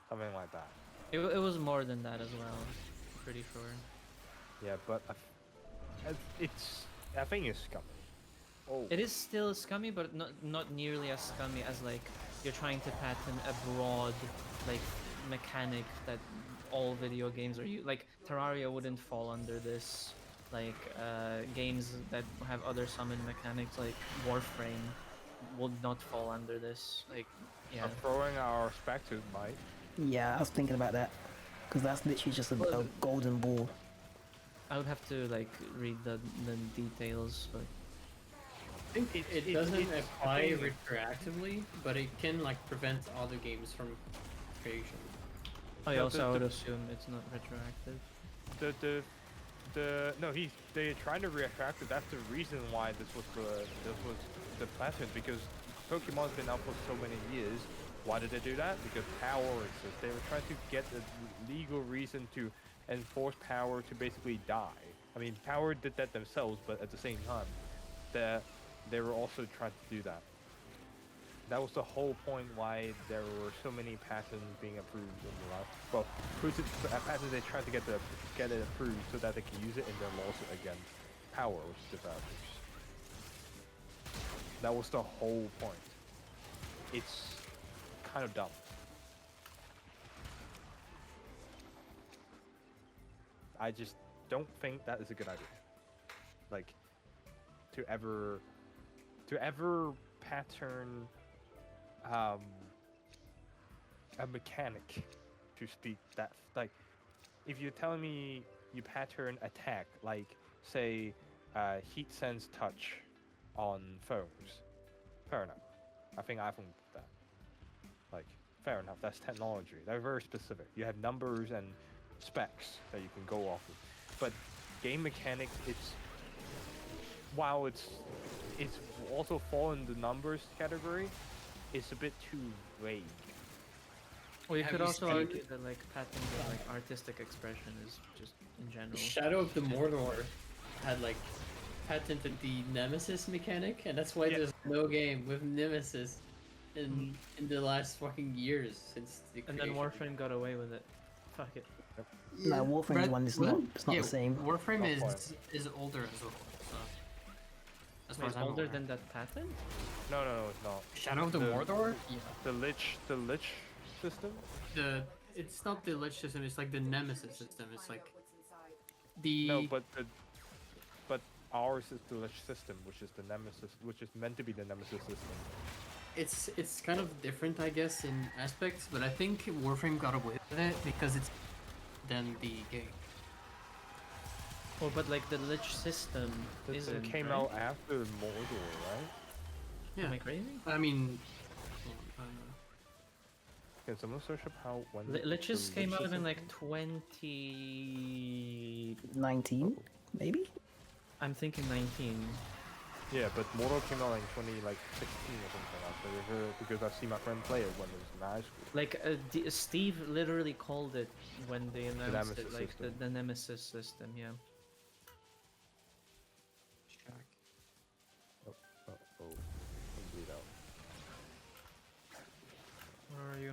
something like that. It was more than that as well. I'm pretty sure. Yeah, but I think it's scummy. Oh. It is still scummy, but not nearly as scummy as like you're trying to patent a broad like mechanic that all video games are like Terraria wouldn't fall under this. Like games that have other summon mechanics like Warframe would not fall under this. Like, yeah. Throwing our specters might. Yeah, I was thinking about that. Because that's literally just a golden ball. I would have to like read the details, but I think it doesn't apply retroactively, but it can like prevent other games from creation. I would assume it's not retroactive. No, they're trying to retract it. That's the reason why this was the patent, because Pokemon's been out for so many years. Why did they do that? Because power exists. They were trying to get a legal reason to enforce power to basically die. I mean, power did that themselves, but at the same time, they were also trying to do that. That was the whole point why there were so many patents being approved in the last. Well, patents they tried to get it approved so that they can use it in their lawsuit against power developers. That was the whole point. It's kind of dumb. I just don't think that is a good idea. Like, to ever pattern a mechanic to speak that, like, if you're telling me you pattern attack, like say heat sense touch on phones, fair enough. I think iPhone did that. Like, fair enough, that's technology. They're very specific. You have numbers and specs that you can go off of. But game mechanics, while it's also fall in the numbers category, it's a bit too vague. Well, you Have could you also seen- argue that like patenting like artistic expression is just in general. Shadow of the Mordor had like patented the Nemesis mechanic, and that's why there's no game with Nemesis in the last fucking years since the And creation. then Warframe got away with it. Fuck it. No, Warframe's one is not. It's not the same. Warframe Not is older as well. So as far It's as I'm older aware. than that patent? No, it's not. Shadow of the the- Mordor. Yeah. The lich system. it's not the Lich system. It's like the Nemesis system. It's like the No, but ours is the Lich system, which is the Nemesis, which is meant to be the Nemesis system. it's kind of different, I guess, in aspects. But I think Warframe got away with it because it's than the game. Well, but like the Lich system This isn't, came right? out after Mordor, right? Yeah, Am I crazy? I mean, Can someone search up how when Liches the came Lich out in system like came? 19, maybe. I'm thinking 19. Yeah, but Mordor came out in 2016 or something like that. Because I see my friend play it when it was in high school. Like Steve literally called it when they announced it, Nemesis like system. the Nemesis system. Yeah. Bleed out. Where are you?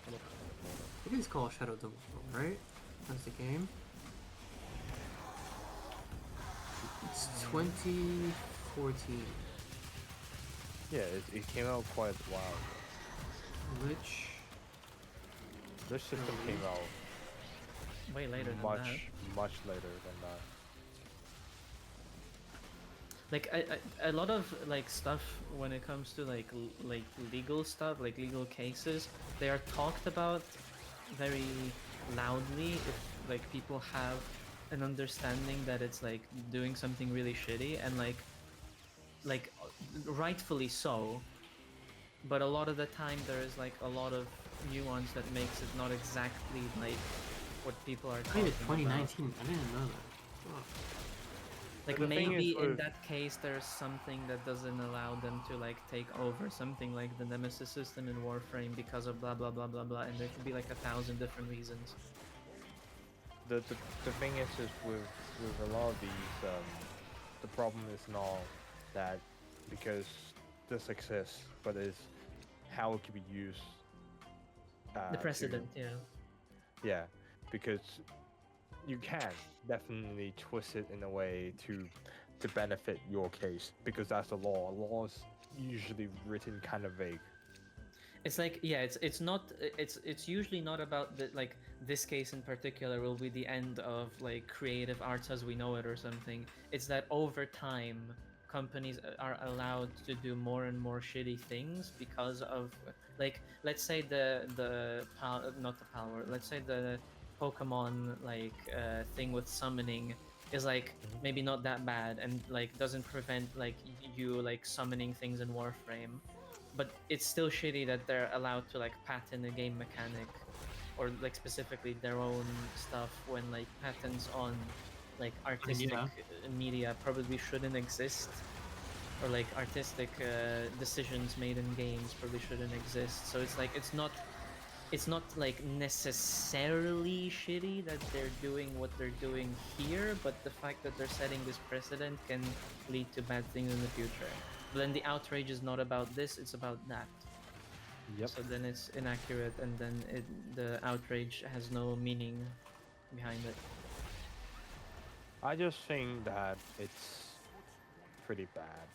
I think it's called Shadow Double, right? That's the game. It's 2014. Yeah, it came out quite a while. Lich. This system came out Way later than that. much later than that. Like a lot of like stuff when it comes to like legal stuff, like legal cases, they are talked about very loudly if like people have an understanding that it's like doing something really shitty, and like rightfully so, but a lot of the time there is like a lot of nuance that makes it not exactly like what people are I talking think it's about. 2019. I didn't know that. Oh. Like But the thing maybe is in with- that case there's something that doesn't allow them to like take over something like the Nemesis system in Warframe because of blah blah blah blah blah, and there could be like 1,000 different reasons. The thing is with a lot of these, the problem is not that because this exists, but is how it can be used. The precedent, yeah. Yeah, because you can definitely twist it in a way to benefit your case, because that's the law. Law is usually written kind of vague. It's like, yeah, it's usually not about the, like this case in particular will be the end of like creative arts as we know it or something. It's that over time companies are allowed to do more and more shitty things because of like, let's say not the power, let's say the Pokemon like thing with summoning is like maybe not that bad and like doesn't prevent like you like summoning things in Warframe, but it's still shitty that they're allowed to like patent a game mechanic or like specifically their own stuff when like patents on like artistic media probably shouldn't exist, or like artistic decisions made in games probably shouldn't exist. So it's like it's not like necessarily shitty that they're doing what they're doing here, but the fact that they're setting this precedent can lead to bad things in the future. But then the outrage is not about this, it's about that. Yep. So then it's inaccurate, and then the outrage has no meaning behind it. I just think that it's pretty bad.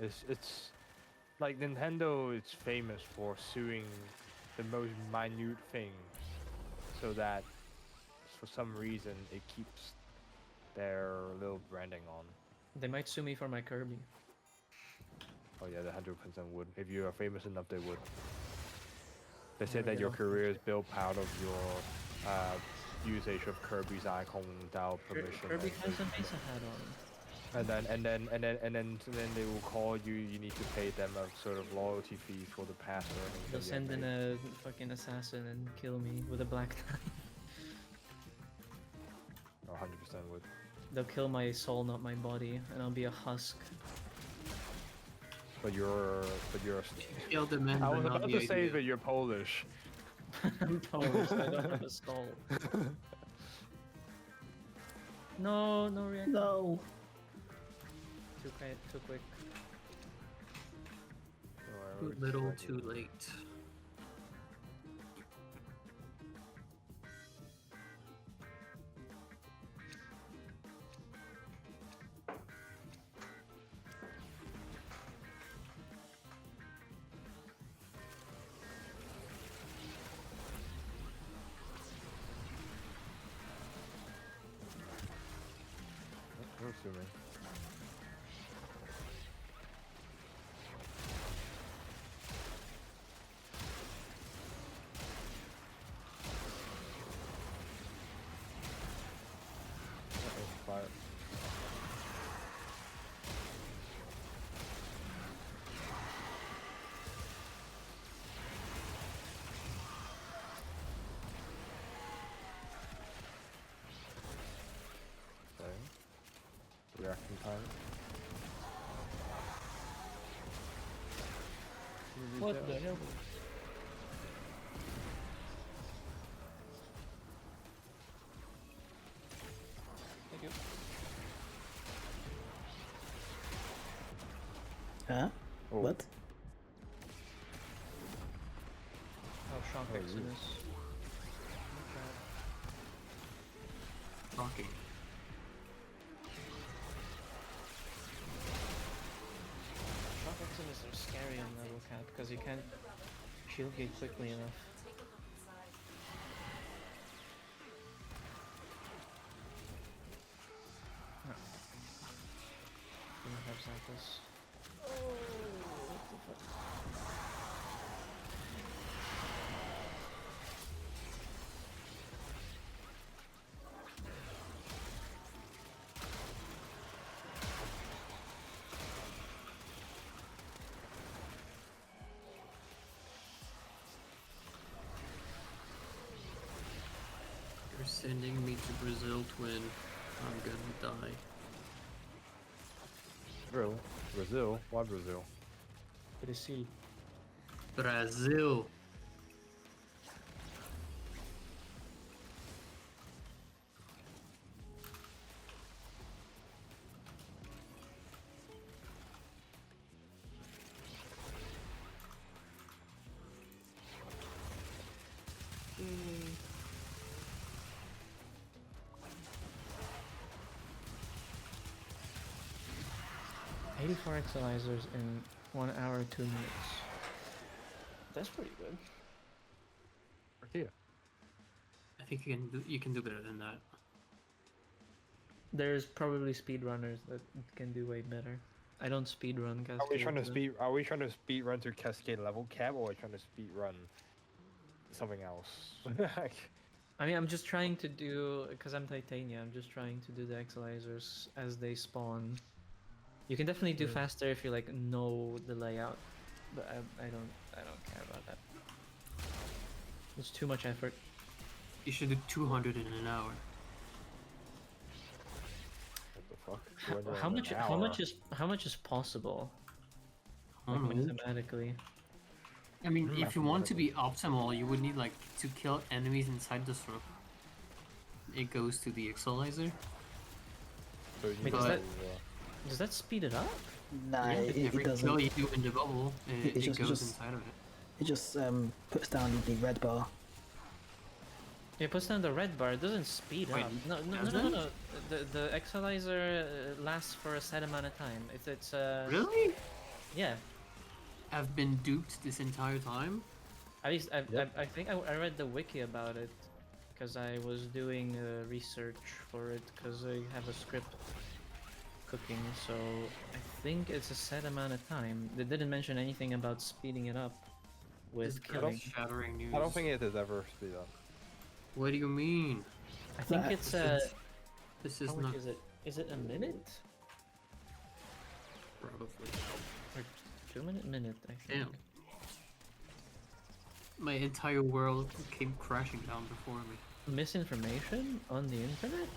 It's like Nintendo is famous for suing the most minute thing, so that for some reason it keeps their little branding on. They might sue me for my Kirby. Oh yeah, they 100% would. If you are famous enough, they would. They say There we that your go. career is built out of your usage of Kirby's icon without permission. Kirby and has a things. Mesa hat on. And then they will call you. You need to pay them a sort of loyalty fee for the past earnings. They'll that send you in have made. a fucking assassin and kill me with a black tie. Oh, 100% would. They'll kill my soul, not my body, and I'll be a husk. But you're. Kill the man, I but was not about the to say idea. that you're Polish. I'm Polish, I don't have a soul. No, no reaction. No. Too quick, too quick. Too little, too late. I'm assuming. That was fire. Okay. Reaction time. What the hell? Thank you. Huh? Oh. What? How shock Oh, Exodus. Shocking. Shock Exodus are scary on level cap because you can't shield gate quickly enough. Huh. Didn't have Xanthus. Oh, what the fuck? You're sending me to Brazil, twin. I'm gonna die. Brazil? Brazil? Why Brazil? Brazil. Brazil. Mm. 84 exilizers in 1 hour 2 minutes. That's pretty good. Here. I think you can do better than that. There's probably speedrunners that can do way better. I don't speedrun Cascade. Are we trying to speed run through Cascade level cap, or are we trying to speed run something else? I mean, I'm just trying to do, because I'm Titania, I'm just trying to do the exilizers as they spawn. You can definitely do faster if you like know the layout, but I don't care about that. It's too much effort. You should do 200 in an hour. What the fuck? We're How in much? an How hour. much is possible? I Like don't know. mathematically. I mean, if you want to be optimal, you would need like to kill enemies inside the circle. It goes to the Exilizer. So you Wait, need does to, that- Does that speed it up? Nah, Yeah, it every doesn't. kill you do in the bubble, it just- goes just- inside of it. It just puts down the red bar. It puts down the red bar. It doesn't speed Wait, up. No. doesn't? The exilizer lasts for a set amount of time. It's Really? yeah. I've been duped this entire time. At least Yep. I think I read the wiki about it because I was doing research for it because I have a script cooking. So I think it's a set amount of time. They didn't mention anything about speeding it up with This killing. shattering news. I don't think it has ever speed up. What do you mean? I think That- it's This is how not much is it? Is it a minute? probably. Or 2 minute? I think. Damn. My entire world came crashing down before me. Misinformation on the internet?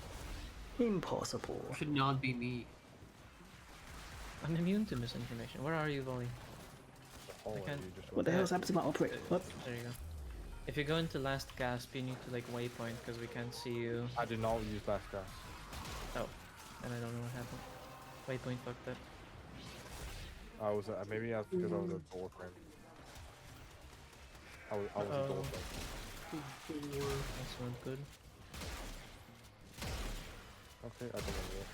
Impossible. It should not be me. I'm immune to misinformation. Where are you, Voli? The whole can't- you just What the hell's happened to my operator? What? There you go. If you go into last gasp, you need to like waypoint because we can't see you. I did not use last gas. Oh, and I don't know what happened. Waypoint fucked up. I was maybe that's because I was a Warframe. I was a Uh-oh. Warframe. That's not good. Okay, I don't know.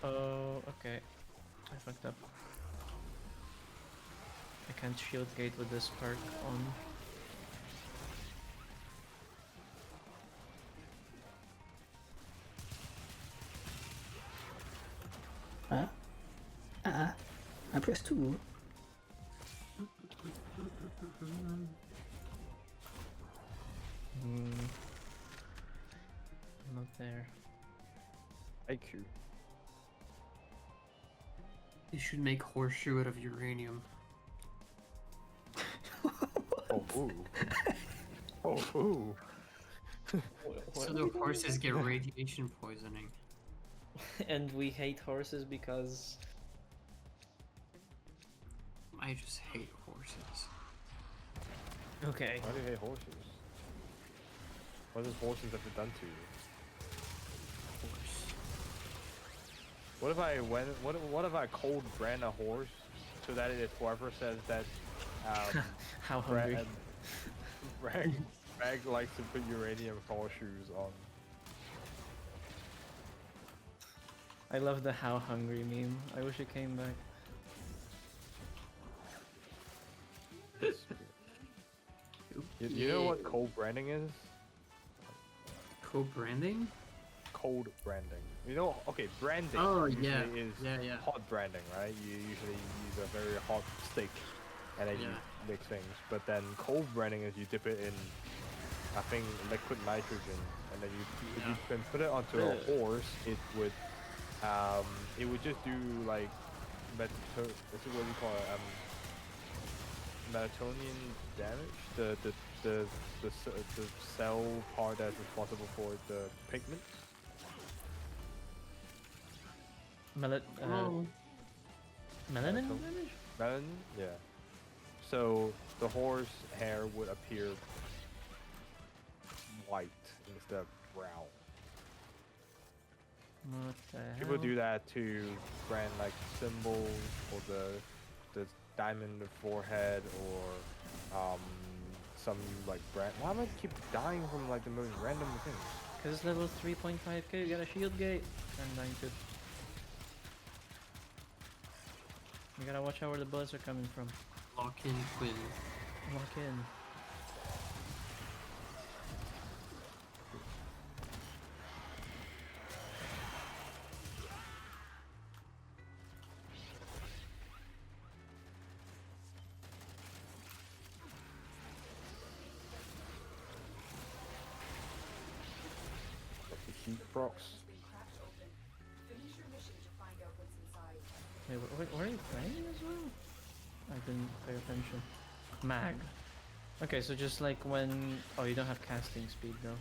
Oh, okay. I fucked up. I can't shield gate with this perk on. pressed 2. Not there. IQ. You should make horseshoe out of uranium. Oh, ooh. Oh, ooh. So the horses get radiation poisoning. And we hate horses because I just hate horses. okay. Why do you hate horses? What has horses ever done to you? Horse. What if I what if I cold brand a horse so that if whoever says that How hungry? Bragg likes to put uranium horseshoes on. I love the how hungry meme. I wish it came back. You know what cold branding is? Co-branding? Cold branding. You know, okay, branding Oh, usually yeah. is Yeah. hot branding, right? You usually use a very hot stick and then you Yeah. mix things. But then cold branding is you dip it in, I think, liquid nitrogen, and then if you Yeah. can put it onto a horse, it would just do like what's it, what do you call it? Melatonin damage. The cell part that's responsible for the pigments. Oh. Melanin Cool. damage? Melanin? Yeah. So the horse hair would appear white instead of brown. What the hell? People do that to brand like symbols or the diamond in the forehead or some like brand. Why do I keep dying from like the most random things? Cause it's level 3.5k, you got a shield gate. I'm dying too. You gotta watch out where the bullets are coming from. Lock in Quinn. Lock in. Like the heat procs. Wait, were you playing as well? I didn't pay attention. Mag. Okay, so just like when... Oh, you don't have casting speed though.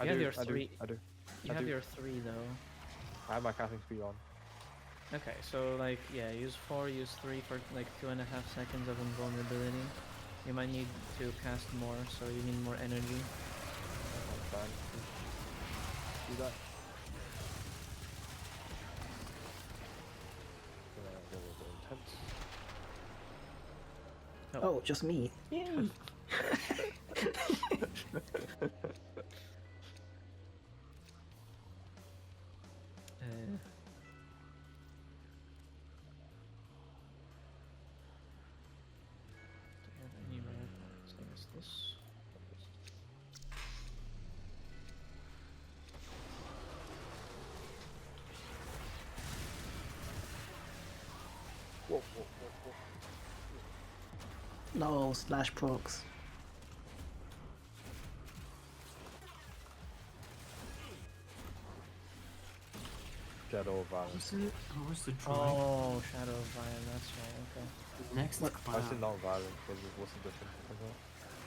You have your 3. I do. You I have do. your 3 though. I have my casting speed on. Okay, so like, yeah, use 4, use 3 for like 2.5 seconds of invulnerability. You might need to cast more, so you need more energy. I'm trying to do that. Get a little intense. Oh, just me. Yay. Do you have any rare cards? I guess this. Whoa, whoa, whoa, whoa. No, slash procs. Shadow of Violence. What's it? Oh, where's the drawing? Oh, Shadow of Violence, that's right, okay. Next What? Why is it cloud. not violent? What's the difference?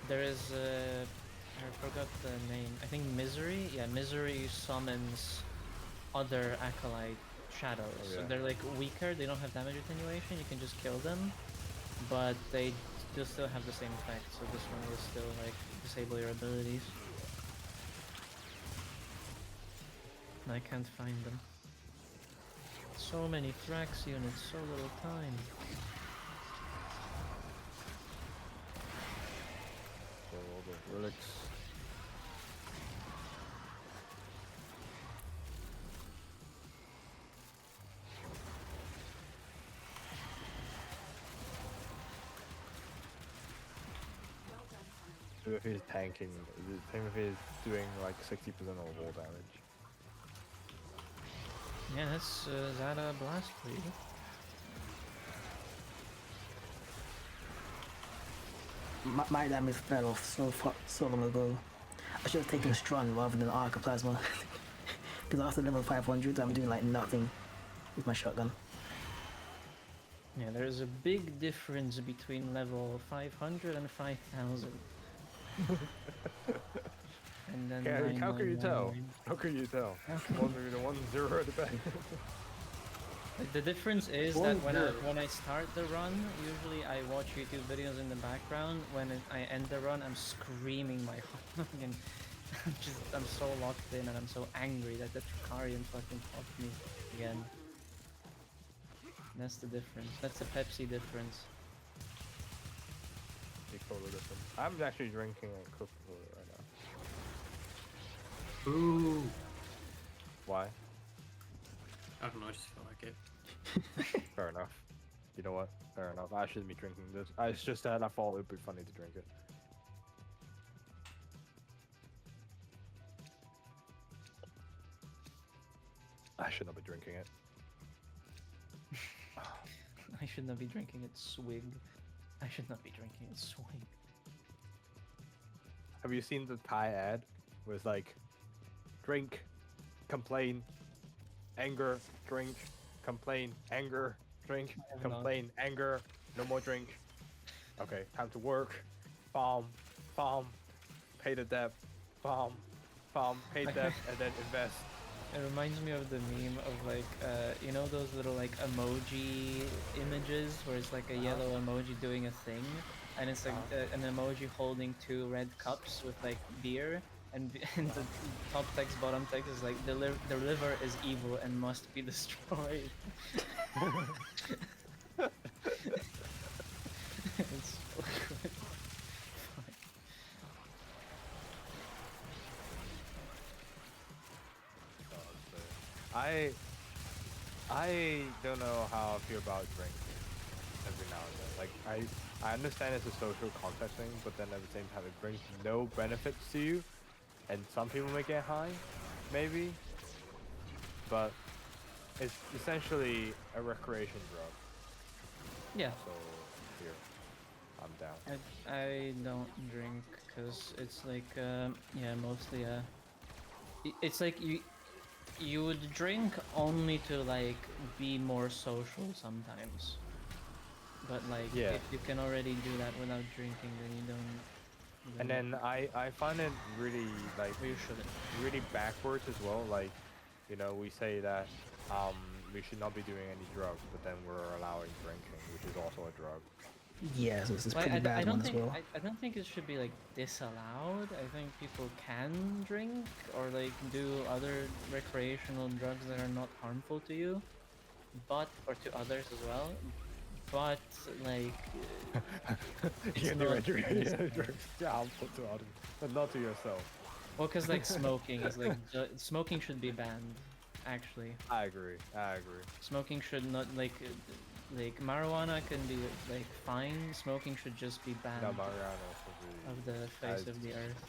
There is, I forgot the name. I think Misery? Yeah, Misery summons other Acolyte shadows. Oh, So yeah. they're like weaker, they don't have damage attenuation, you can just kill them. But they still have the same effect, so this one will still like disable your abilities. And I can't find them. So many Thrax units, so little time. So all the relics. Timothy is tanking. Timothy is doing like 60% of wall damage. Yeah, that's Zada Blast for you. My damage fell off so long ago. I should have taken Strun rather than Arca Plasma. Because after level 500, I'm doing like nothing with my shotgun. Yeah, there's a big difference between level 500 and 5000. And then How can you tell? 9999. How can you tell? How can One the 1-0 at the back. Like, the difference is that when I start the run, usually I watch YouTube videos in the background. When I end the run, I'm screaming my heart and I'm so locked in and I'm so angry that the Tricarian fucking fucked me again. That's the difference. That's the Pepsi difference. It's totally different. I'm actually drinking a Coca-Cola right now. Ooh. Why? I don't know, I just feel like it. Fair enough. You know what? Fair enough. I shouldn't be drinking this. It's just that I thought it would be funny to drink it. I should not be drinking it. I should not be drinking it swig. I should not be drinking it swig. Have you seen the Thai ad? Where it's like, drink, complain, anger, drink, complain, anger, drink, I have not. complain, anger, no more drink. Okay, time to work. Farm, pay the debt. Farm, pay debt, and then invest. It reminds me of the meme of like, you know those little like emoji images where it's like a yellow emoji doing a thing, and it's like an emoji holding 2 red cups with like beer, and the top text, bottom text is like, the liver is evil and must be destroyed. It's so good. I don't know how I feel about drinking every now and then. Like I understand it's a social contact thing, but then at the same time it brings no benefits to you, and some people may get high, maybe, but it's essentially a recreation drug. Yeah. So here, I'm down. I don't drink because it's like yeah, mostly it's like you would drink only to like be more social sometimes, but like Yeah. if you can already do that without drinking, then you don't. And then I find it really like Or you shouldn't. really backwards as well. Like, you know, we say that we should not be doing any drugs, but then we're allowing drinking, which is also a drug. Yeah, so it's a Well, pretty I bad don't one as think well. I don't think it should be like disallowed. I think people can drink or like do other recreational drugs that are not harmful to you, or to others as well. But like, You can do not- it. Drugs are harmful to others, but not to yourself. well, because like smoking is like smoking should be banned. Actually, I agree. smoking should not like marijuana can be like fine. Smoking should just be banned No, Mariano should be. of the face of the earth.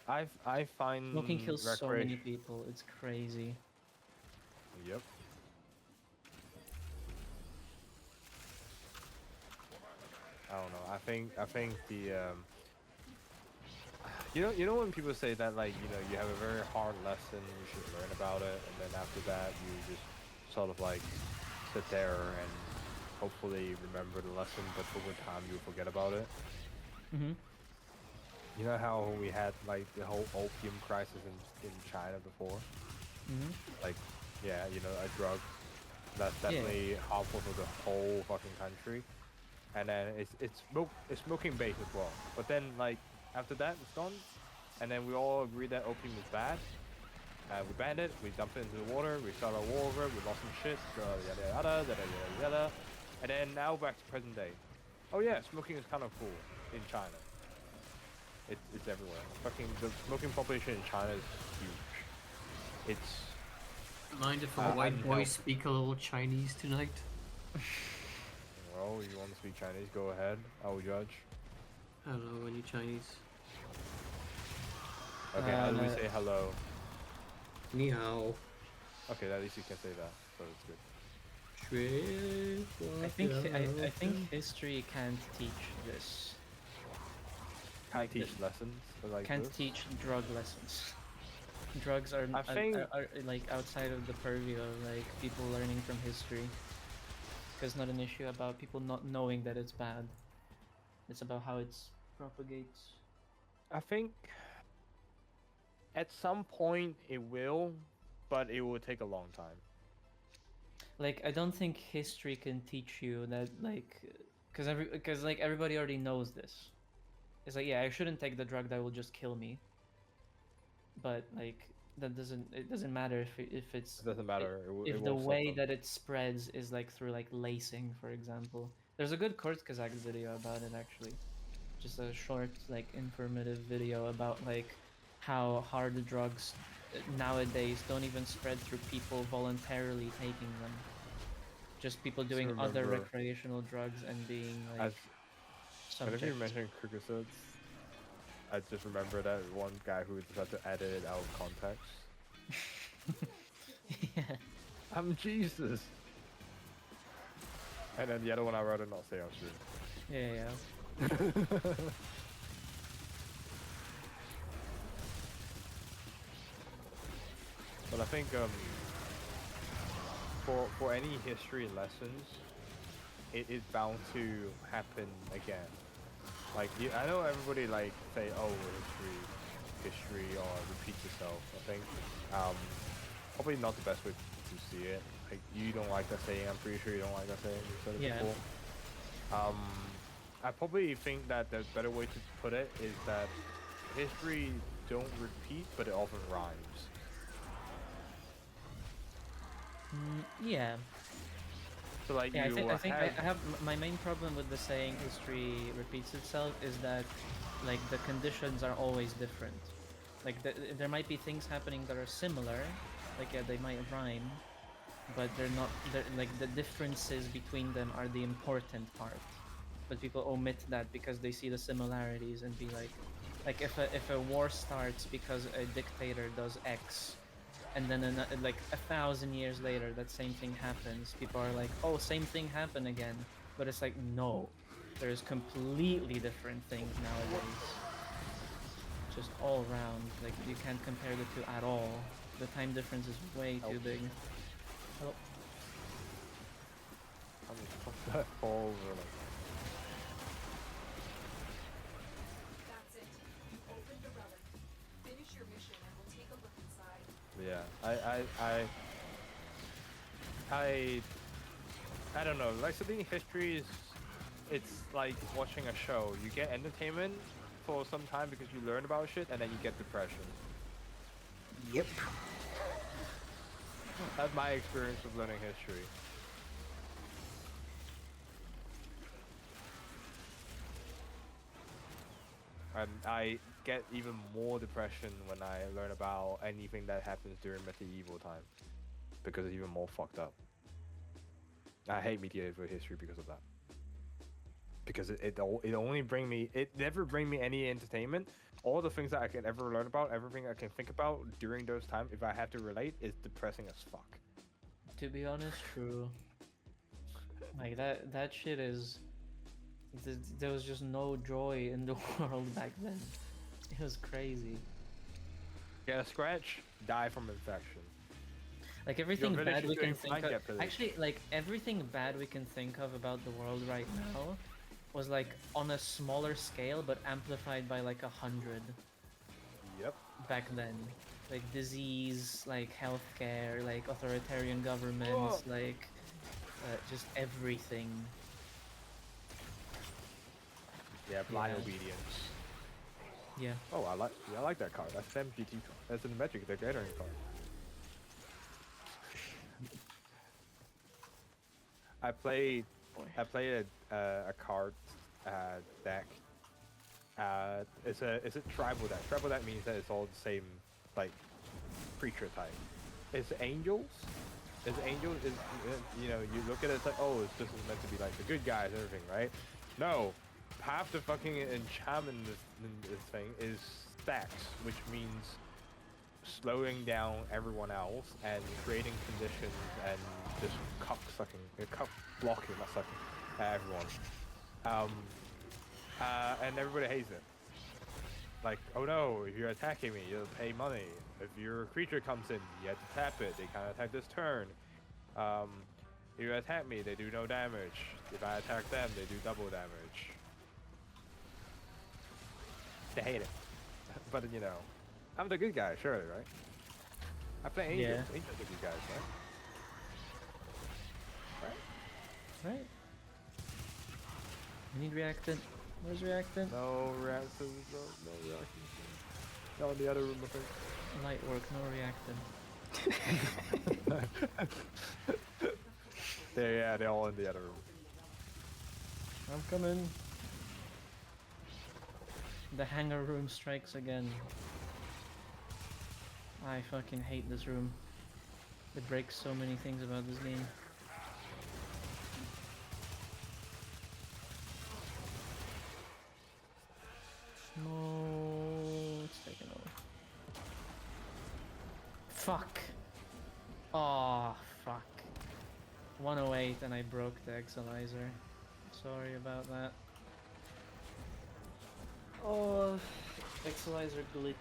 I find Smoking kills so many recreation- people. It's crazy. Yep. I don't know. I think the you know when people say that, like, you know, you have a very hard lesson, you should learn about it, and then after that you just sort of like sit there and hopefully remember the lesson, but over time you forget about it. Mm-hmm. You know how we had like the whole opium crisis in China before? Mm-hmm. Like, yeah, you know, a drug that's definitely harmful for the whole fucking country. And then it's smoking based as well. But then like after that it's gone, and then we all agree that opium is bad. We banned it, we dumped it into the water, we started a war over it, we lost some shit, yada yada yada yada. And then now back to present day. Oh yeah, smoking is kind of cool in China. It's everywhere. Fucking the smoking population in China is huge. It's Mind if a white I'm boy help- speak a little Chinese tonight? well, you want to speak Chinese? Go ahead. I will judge. I don't know any Chinese. Okay, how do we say hello? Ni hao. Okay, at least you can say that, so it's good. I think history can't teach this. Can't teach lessons like Can't this. teach drug lessons. Drugs are, I think- are like outside of the purview of like people learning from history. Because it's not an issue about people not knowing that it's bad. It's about how it propagates. I think at some point it will, but it will take a long time. Like I don't think history can teach you that like, because like everybody already knows this. It's like, yeah, I shouldn't take the drug that will just kill me. But like it doesn't matter if it's It doesn't matter. if the way that it spreads is like through like lacing, for example. There's a good Kurt Kazak video about it actually. Just a short like informative video about like how hard drugs nowadays don't even spread through people voluntarily taking them. Just people doing other remember- recreational drugs and being like Whenever you subject. mention Kyrgyzstan, I just remember that one guy who decided to edit it out of context. Yeah. I'm Jesus. And then the other one I rather not say on stream. Yeah. But I think for any history lessons, it is bound to happen again. Like I know everybody like say, oh, history or repeats itself. I think probably not the best way to see it. Like you don't like that saying. I'm pretty sure you don't like that saying. You said it Yeah. before. I probably think that the better way to put it is that history don't repeat, but it often rhymes. Yeah. So like Yeah, you I think I have my main problem with the saying history repeats itself is that like the conditions are always different. Like there might be things happening that are similar, like yeah, they might rhyme, but they're not. Like the differences between them are the important part. But people omit that because they see the similarities and be like if a war starts because a dictator does X, and then like 1,000 years later that same thing happens, people are like, oh, same thing happened again. But it's like, no, there's completely different things nowadays. Just all around, like you can't compare the two at all. The time difference is way too big. Oh, I mean, fuck that fall over like. That's it. You opened the relic. Finish your mission and we'll take a look inside. Yeah, I don't know. Like studying history is, it's like watching a show. You get entertainment for some time because you learn about shit, and then you get depression. Yep. That's my experience with learning history. And I get even more depression when I learn about anything that happens during medieval time, because it's even more fucked up. I hate medieval history because of that. Because it never bring me any entertainment. All the things that I can ever learn about, everything I can think about during those times, if I have to relate, is depressing as fuck. to be honest, true. Like that shit is. There was just no joy in the world back then. It was crazy. Get a scratch, die from infection. Like everything village bad is we can doing think fine, of. get pillaged. Actually, like everything bad we can think of about the world right now was like on a smaller scale, but amplified by like 100 Yep. back then. Like disease, like healthcare, like authoritarian governments, like just everything. Yeah, blind Yeah. obedience. Yeah. Oh, I like that card. That's MGT card. That's in the Magic, the Gathering card. I played a card deck. It's a tribal deck. Tribal deck means that it's all the same like creature type. It's angels. It's angels. Is you know, you look at it, it's like, oh, this is meant to be like the good guys and everything, right? No, half the fucking enchantment in this thing is stacks, which means slowing down everyone else and creating conditions and just cuck blocking, not sucking, everyone. And everybody hates it. Like, oh no, if you're attacking me, you'll pay money. If your creature comes in, you have to tap it. They can't attack this turn. If you attack me, they do no damage. If I attack them, they do double damage. They hate it. But you know, I'm the good guy, surely, right? I play Angels. Yeah. Angels are good guys, right? Right? I need reactant. Where's reactant? No reactors, no reactors. No, in the other room, I think. Light work, no reactant. They're all in the other room. I'm coming. The hangar room strikes again. I fucking hate this room. It breaks so many things about this game. No, it's taken over. Fuck. Oh, fuck. 108 and I broke the Exilizer. Sorry about that. Oh, Exilizer glitch.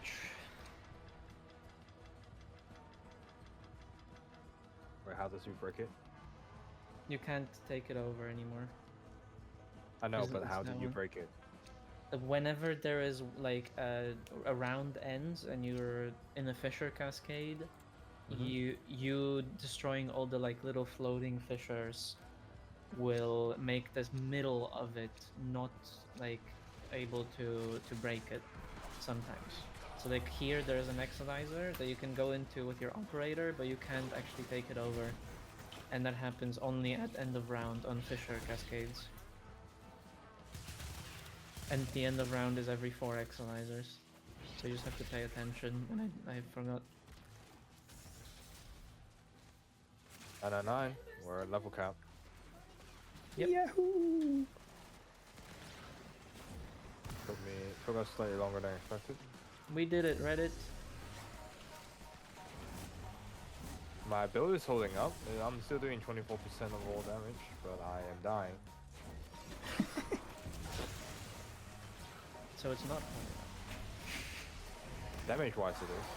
Wait, how does you break it? You can't take it over anymore. I know, Isn't but it how did you Snowing? break it? Whenever there is like a round ends and you're in a fissure cascade, you destroying all the like little floating fissures will make this middle of it not like able to break it sometimes. So like here there's an Exilizer that you can go into with your operator, but you can't actually take it over. And that happens only at end of round on fissure cascades. And the end of round is every 4 Exilizers. So you just have to pay attention, and I forgot. 999, we're at level cap. Yep. Yahoo! Took us slightly longer than expected. We did it, Reddit. My build is holding up. I'm still doing 24% of all damage, but I am dying. So it's not. Damage wise, it is.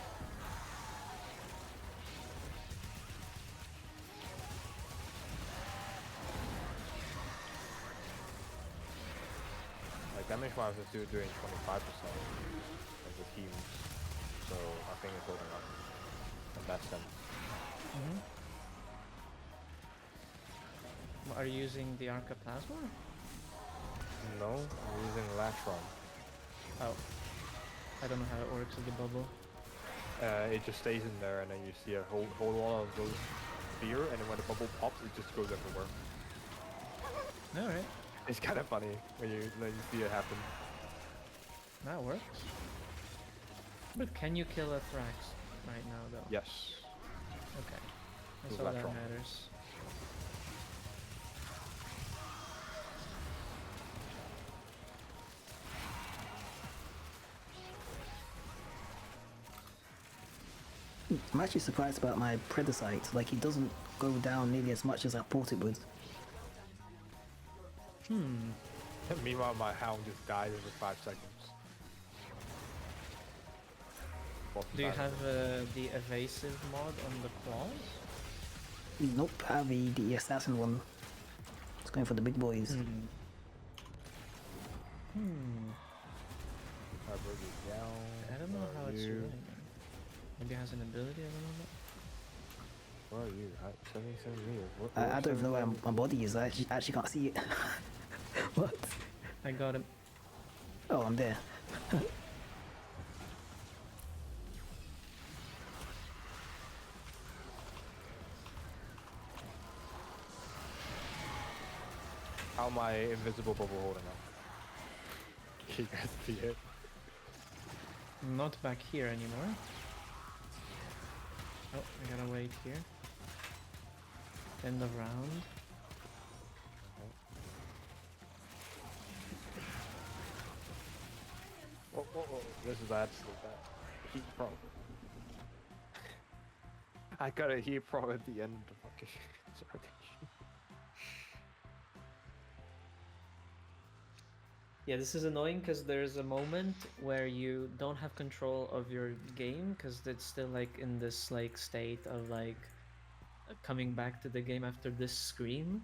Like damage wise, it's still doing 25% of the teams, so I think it's holding up. And that's them. Are you using the Arca Plasmor? No, I'm using Latron. Oh. I don't know how it works with the bubble. It just stays in there, and then you see a whole lot of those spear, and then when the bubble pops, it just goes everywhere. Alright. It's kind of funny when you see it happen. That works. But can you kill a Thrax right now though? Yes. Okay. That's With all that Latron. matters. I'm actually surprised about my Predasite. Like, it doesn't go down nearly as much as I thought it would. Meanwhile, my hound just died in 5 seconds. Do you 45 have the evasive mod on the claws? Nope, I have the assassin one. It's going for the big boys. I broke it down. I don't know how it's you? doing. Maybe it has an ability, I don't know. Where are you? 77 meters. I don't even know where my body is. I actually can't see it. What? I got him. Oh, I'm there. How my invisible bubble holding up? You guys see it? Not back here anymore. Oh, I gotta wait here. End of round. Whoa. This is absolute bad. Heat problem. I got a heat pro at the end of the fucking rotation. Yeah, this is annoying because there's a moment where you don't have control of your game because it's still like in this like state of like coming back to the game after this screen.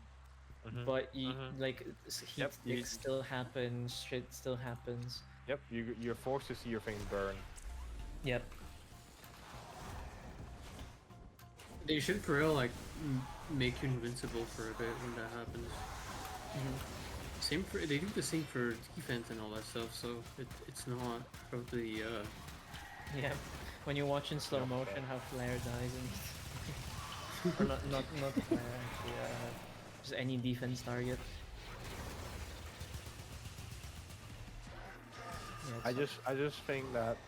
But you like heat Yep, sticks still happens, shit still happens. Yep, you're forced to see your thing burn. Yep. They should for real like make you invincible for a bit when that happens. Same for they do the same for defense and all that stuff, so it's not probably Yeah. When you watch in slow motion how Flare dies and or not Flare actually, just any defense target. Yeah, I just think that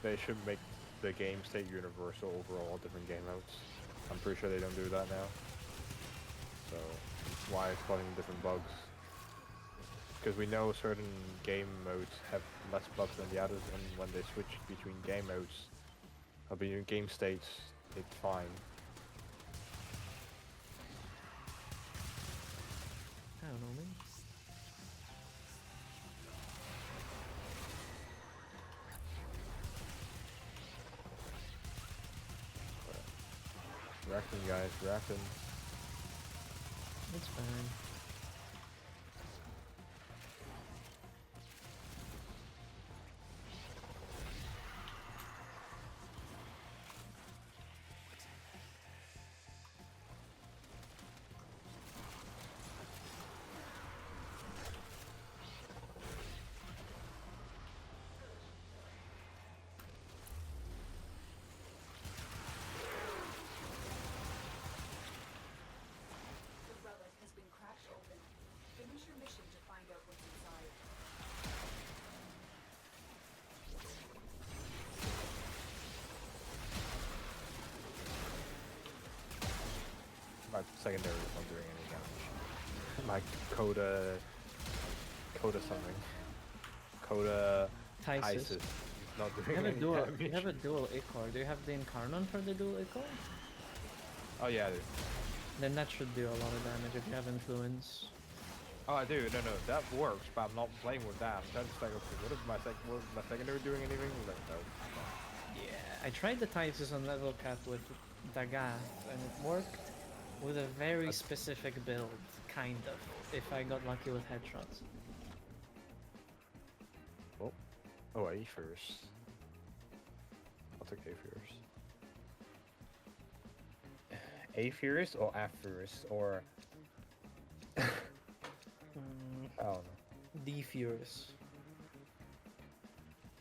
they should make the game state universal over all different game modes. I'm pretty sure they don't do that now. So that's why it's causing different bugs. Because we know certain game modes have less bugs than the others, and when they switch between game modes, or between game states, it's fine. I don't know, man. Reacting, guys, reacting. It's fine. The relic has been cracked open. Finish your mission to find out what's inside. My secondary is not doing any damage. My Coda something. Coda Tysis. Isis is not You doing have a any dual. damage. You have a dual Ichor. Do you have the Incarnon for the dual Ichor? Oh yeah, I do. Then that should do a lot of damage if you have influence. Oh, I do. No, that works, but I'm not playing with that. That's like, okay, what is my secondary doing anything? Like, no. Yeah, I tried the Tysis on level cap with Dagath, and it worked with a very specific build, kind of. If I got lucky with headshots. Oh, A first. I'll take A first. A first or F first or I don't know. D Furious.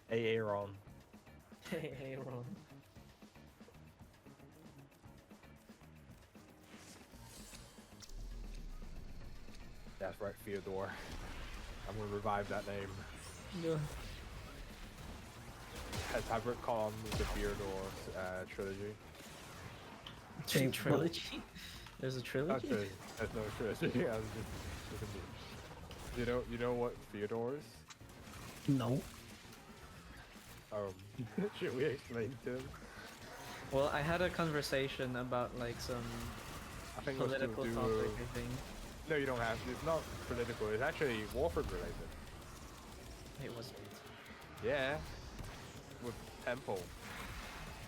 Aaron. Hey, Ron. That's right, Theodore. I'm gonna revive that name. Yeah. As Hybrid call him the Theodore trilogy. Hey, what- Trilogy? There's a Not trilogy? trilogy. That's no trilogy. I was just you know what Theodore is? No. Should we explain to him? Well, I had a conversation about like some I think it was to political do. topic, I think. No, you don't have. It's not political. It's actually Warframe related. It wasn't. Yeah. With Temple.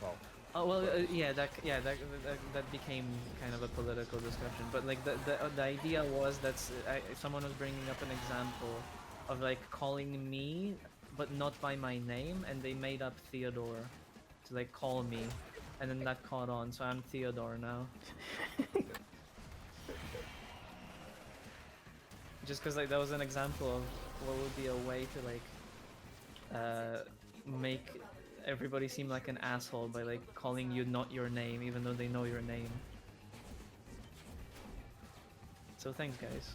Well. Oh well, that became kind of a political discussion. But like the idea was that someone was bringing up an example of like calling me, but not by my name, and they made up Theodore to like call me, and then that caught on. So I'm Theodore now. Just because like that was an example of what would be a way to like make everybody seem like an asshole by like calling you not your name even though they know your name. So thanks guys.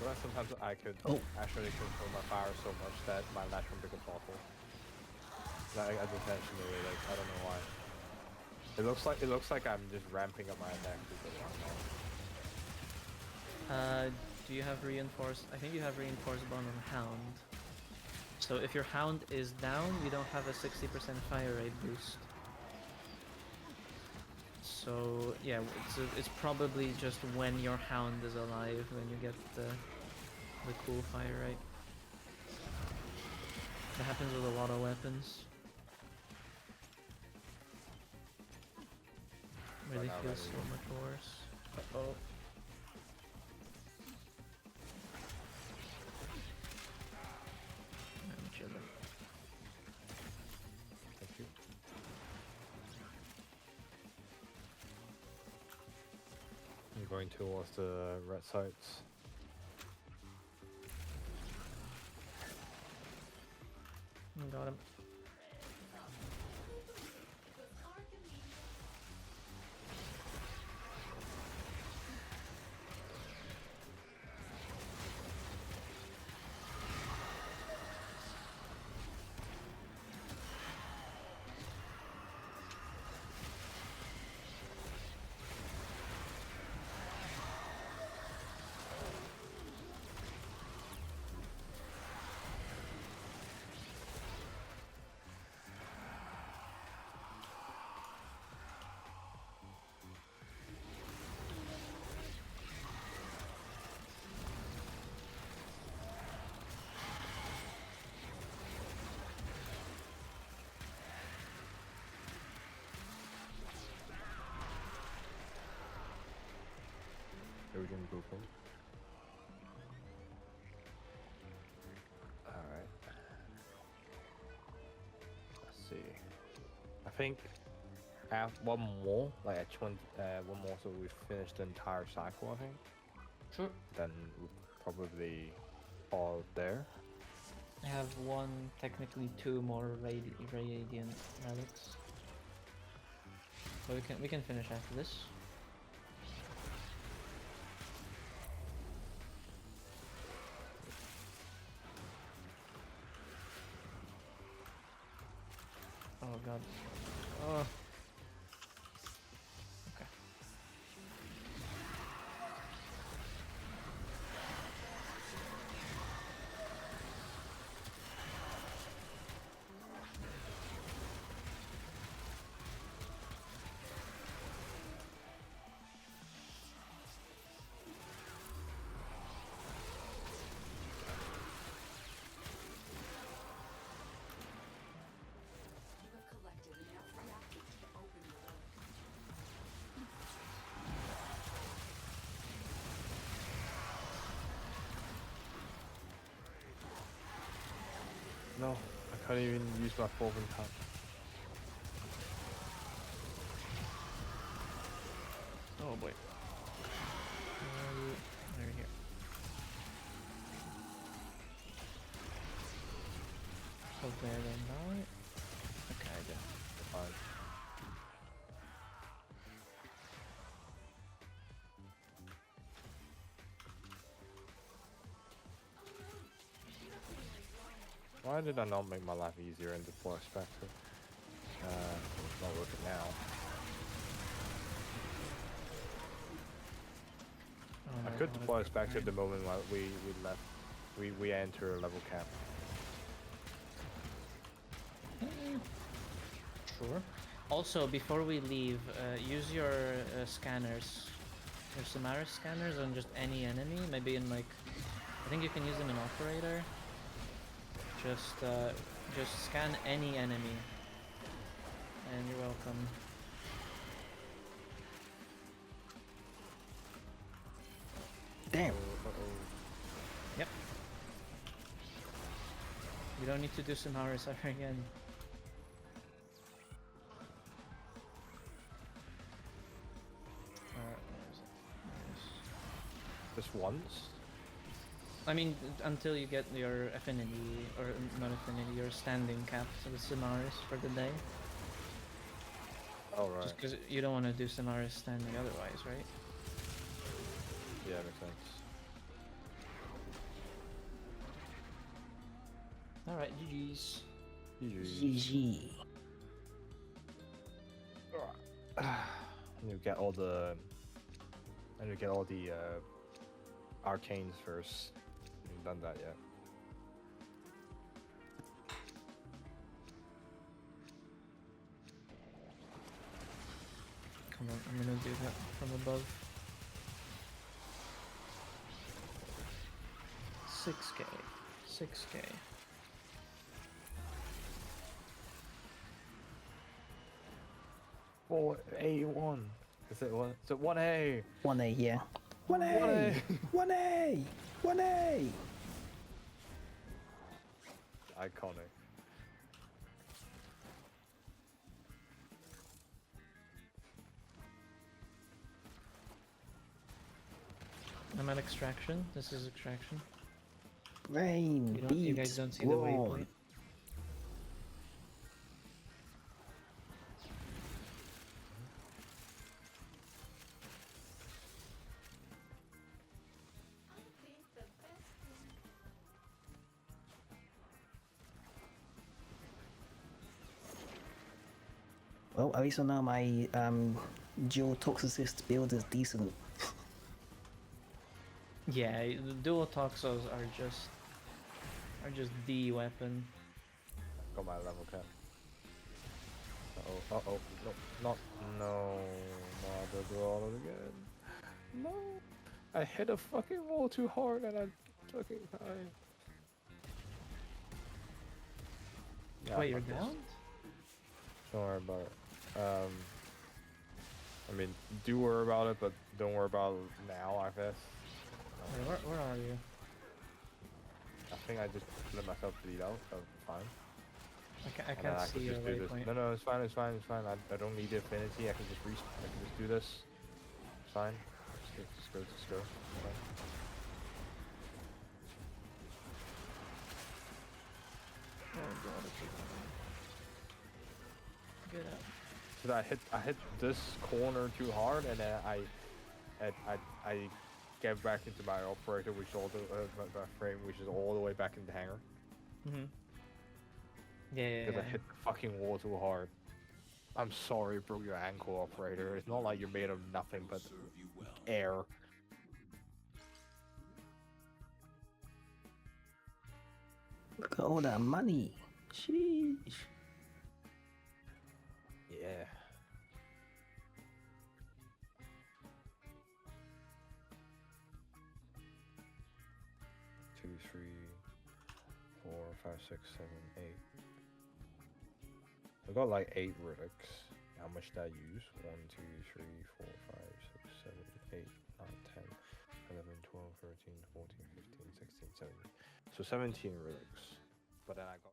But sometimes I could actually control my fire so much that my natural becomes awful. I just naturally, like, I don't know why. It looks like I'm just ramping up my attack. Do you have reinforced? I think you have reinforced bond on Hound. So if your Hound is down, you don't have a 60% fire rate boost. So yeah, it's probably just when your Hound is alive when you get the cool fire rate. That happens with a lot of weapons. Really Right now, feels ready. so much worse. Uh-oh. I'm chilling. Thank you. I'm going towards the red sites. Got him. Trojan Google. Alright. Let's see. I think I have one more, like a 20, one more, so we've finished the entire cycle, I think. Sure. Then we'll probably pause there. I have one, technically two more radiant relics. So we can finish after this. Oh god. Oh. Okay. You have collected enough reactors to open the relic. No, I can't even use my Forward touch. Oh boy. There here. Hopefully I don't die. Okay, I did. Fine. Why did I not make my life easier in the Forest Spectre? It's not working now. Oh, I no, could not deploy a us back to great the moment while we left. We enter a level cap. Sure. Also, before we leave, use your scanners, your Samaris scanners on just any enemy. Maybe in like, I think you can use them in Operator. Just scan any enemy, and you're welcome. Damn. Yep. You don't need to do Samaris ever again. Where is it? Just once? I mean, until you get your affinity, or not affinity, your standing cap to the Samaris for the day. Oh, right. Just because you don't want to do Samaris standing otherwise, right? Yeah, makes sense. Alright, GG's. GG. GG. I need to get all the. I need to get all the arcanes first. I haven't done that yet. Come on, I'm gonna do that from above. 6k. 6k. Oh, A1. Is it one? Is it 1A? 1A, yeah. 1A! 1A! 1A! Iconic. I'm at extraction. This is extraction. Rain, You guys beat, don't see the roar. waypoint. I think the best thing. Well, at least I know my dual Toxocyst build is decent. Yeah, the dual toxos are just the weapon. Got my level cap. Uh oh, no, not to do all of it again. No, I hit a fucking wall too hard and I fucking died. Yeah, Wait, you're fuck this. down? Don't worry about it. I mean, do worry about it, but don't worry about it now, I guess. Wait, where are you? I think I just let myself bleed out, so fine. I And then can't I see can your just do this. waypoint. No, it's fine, it's fine, it's fine. I don't need the affinity. I can just do this. It's fine. Just go. It's fine. Oh god, get out. So I hit this corner too hard, and then I get back into my operator, which is all the my frame, which is all the way back in the hangar, Mhm. Yeah. because I hit the fucking wall too hard. I'm sorry, broke your ankle, operator. It's not like you're made of nothing but air. Look at all that money. Sheesh. Yeah. Two, three, 4, 5, 6, 7, 8. I got like 8 relics. How much did I use? 1, 2, 3, 4, 5, 6, 7, 8, 9, 10, 11, 12, 13, 14, 15, 16, 17. So 17 relics. But then I got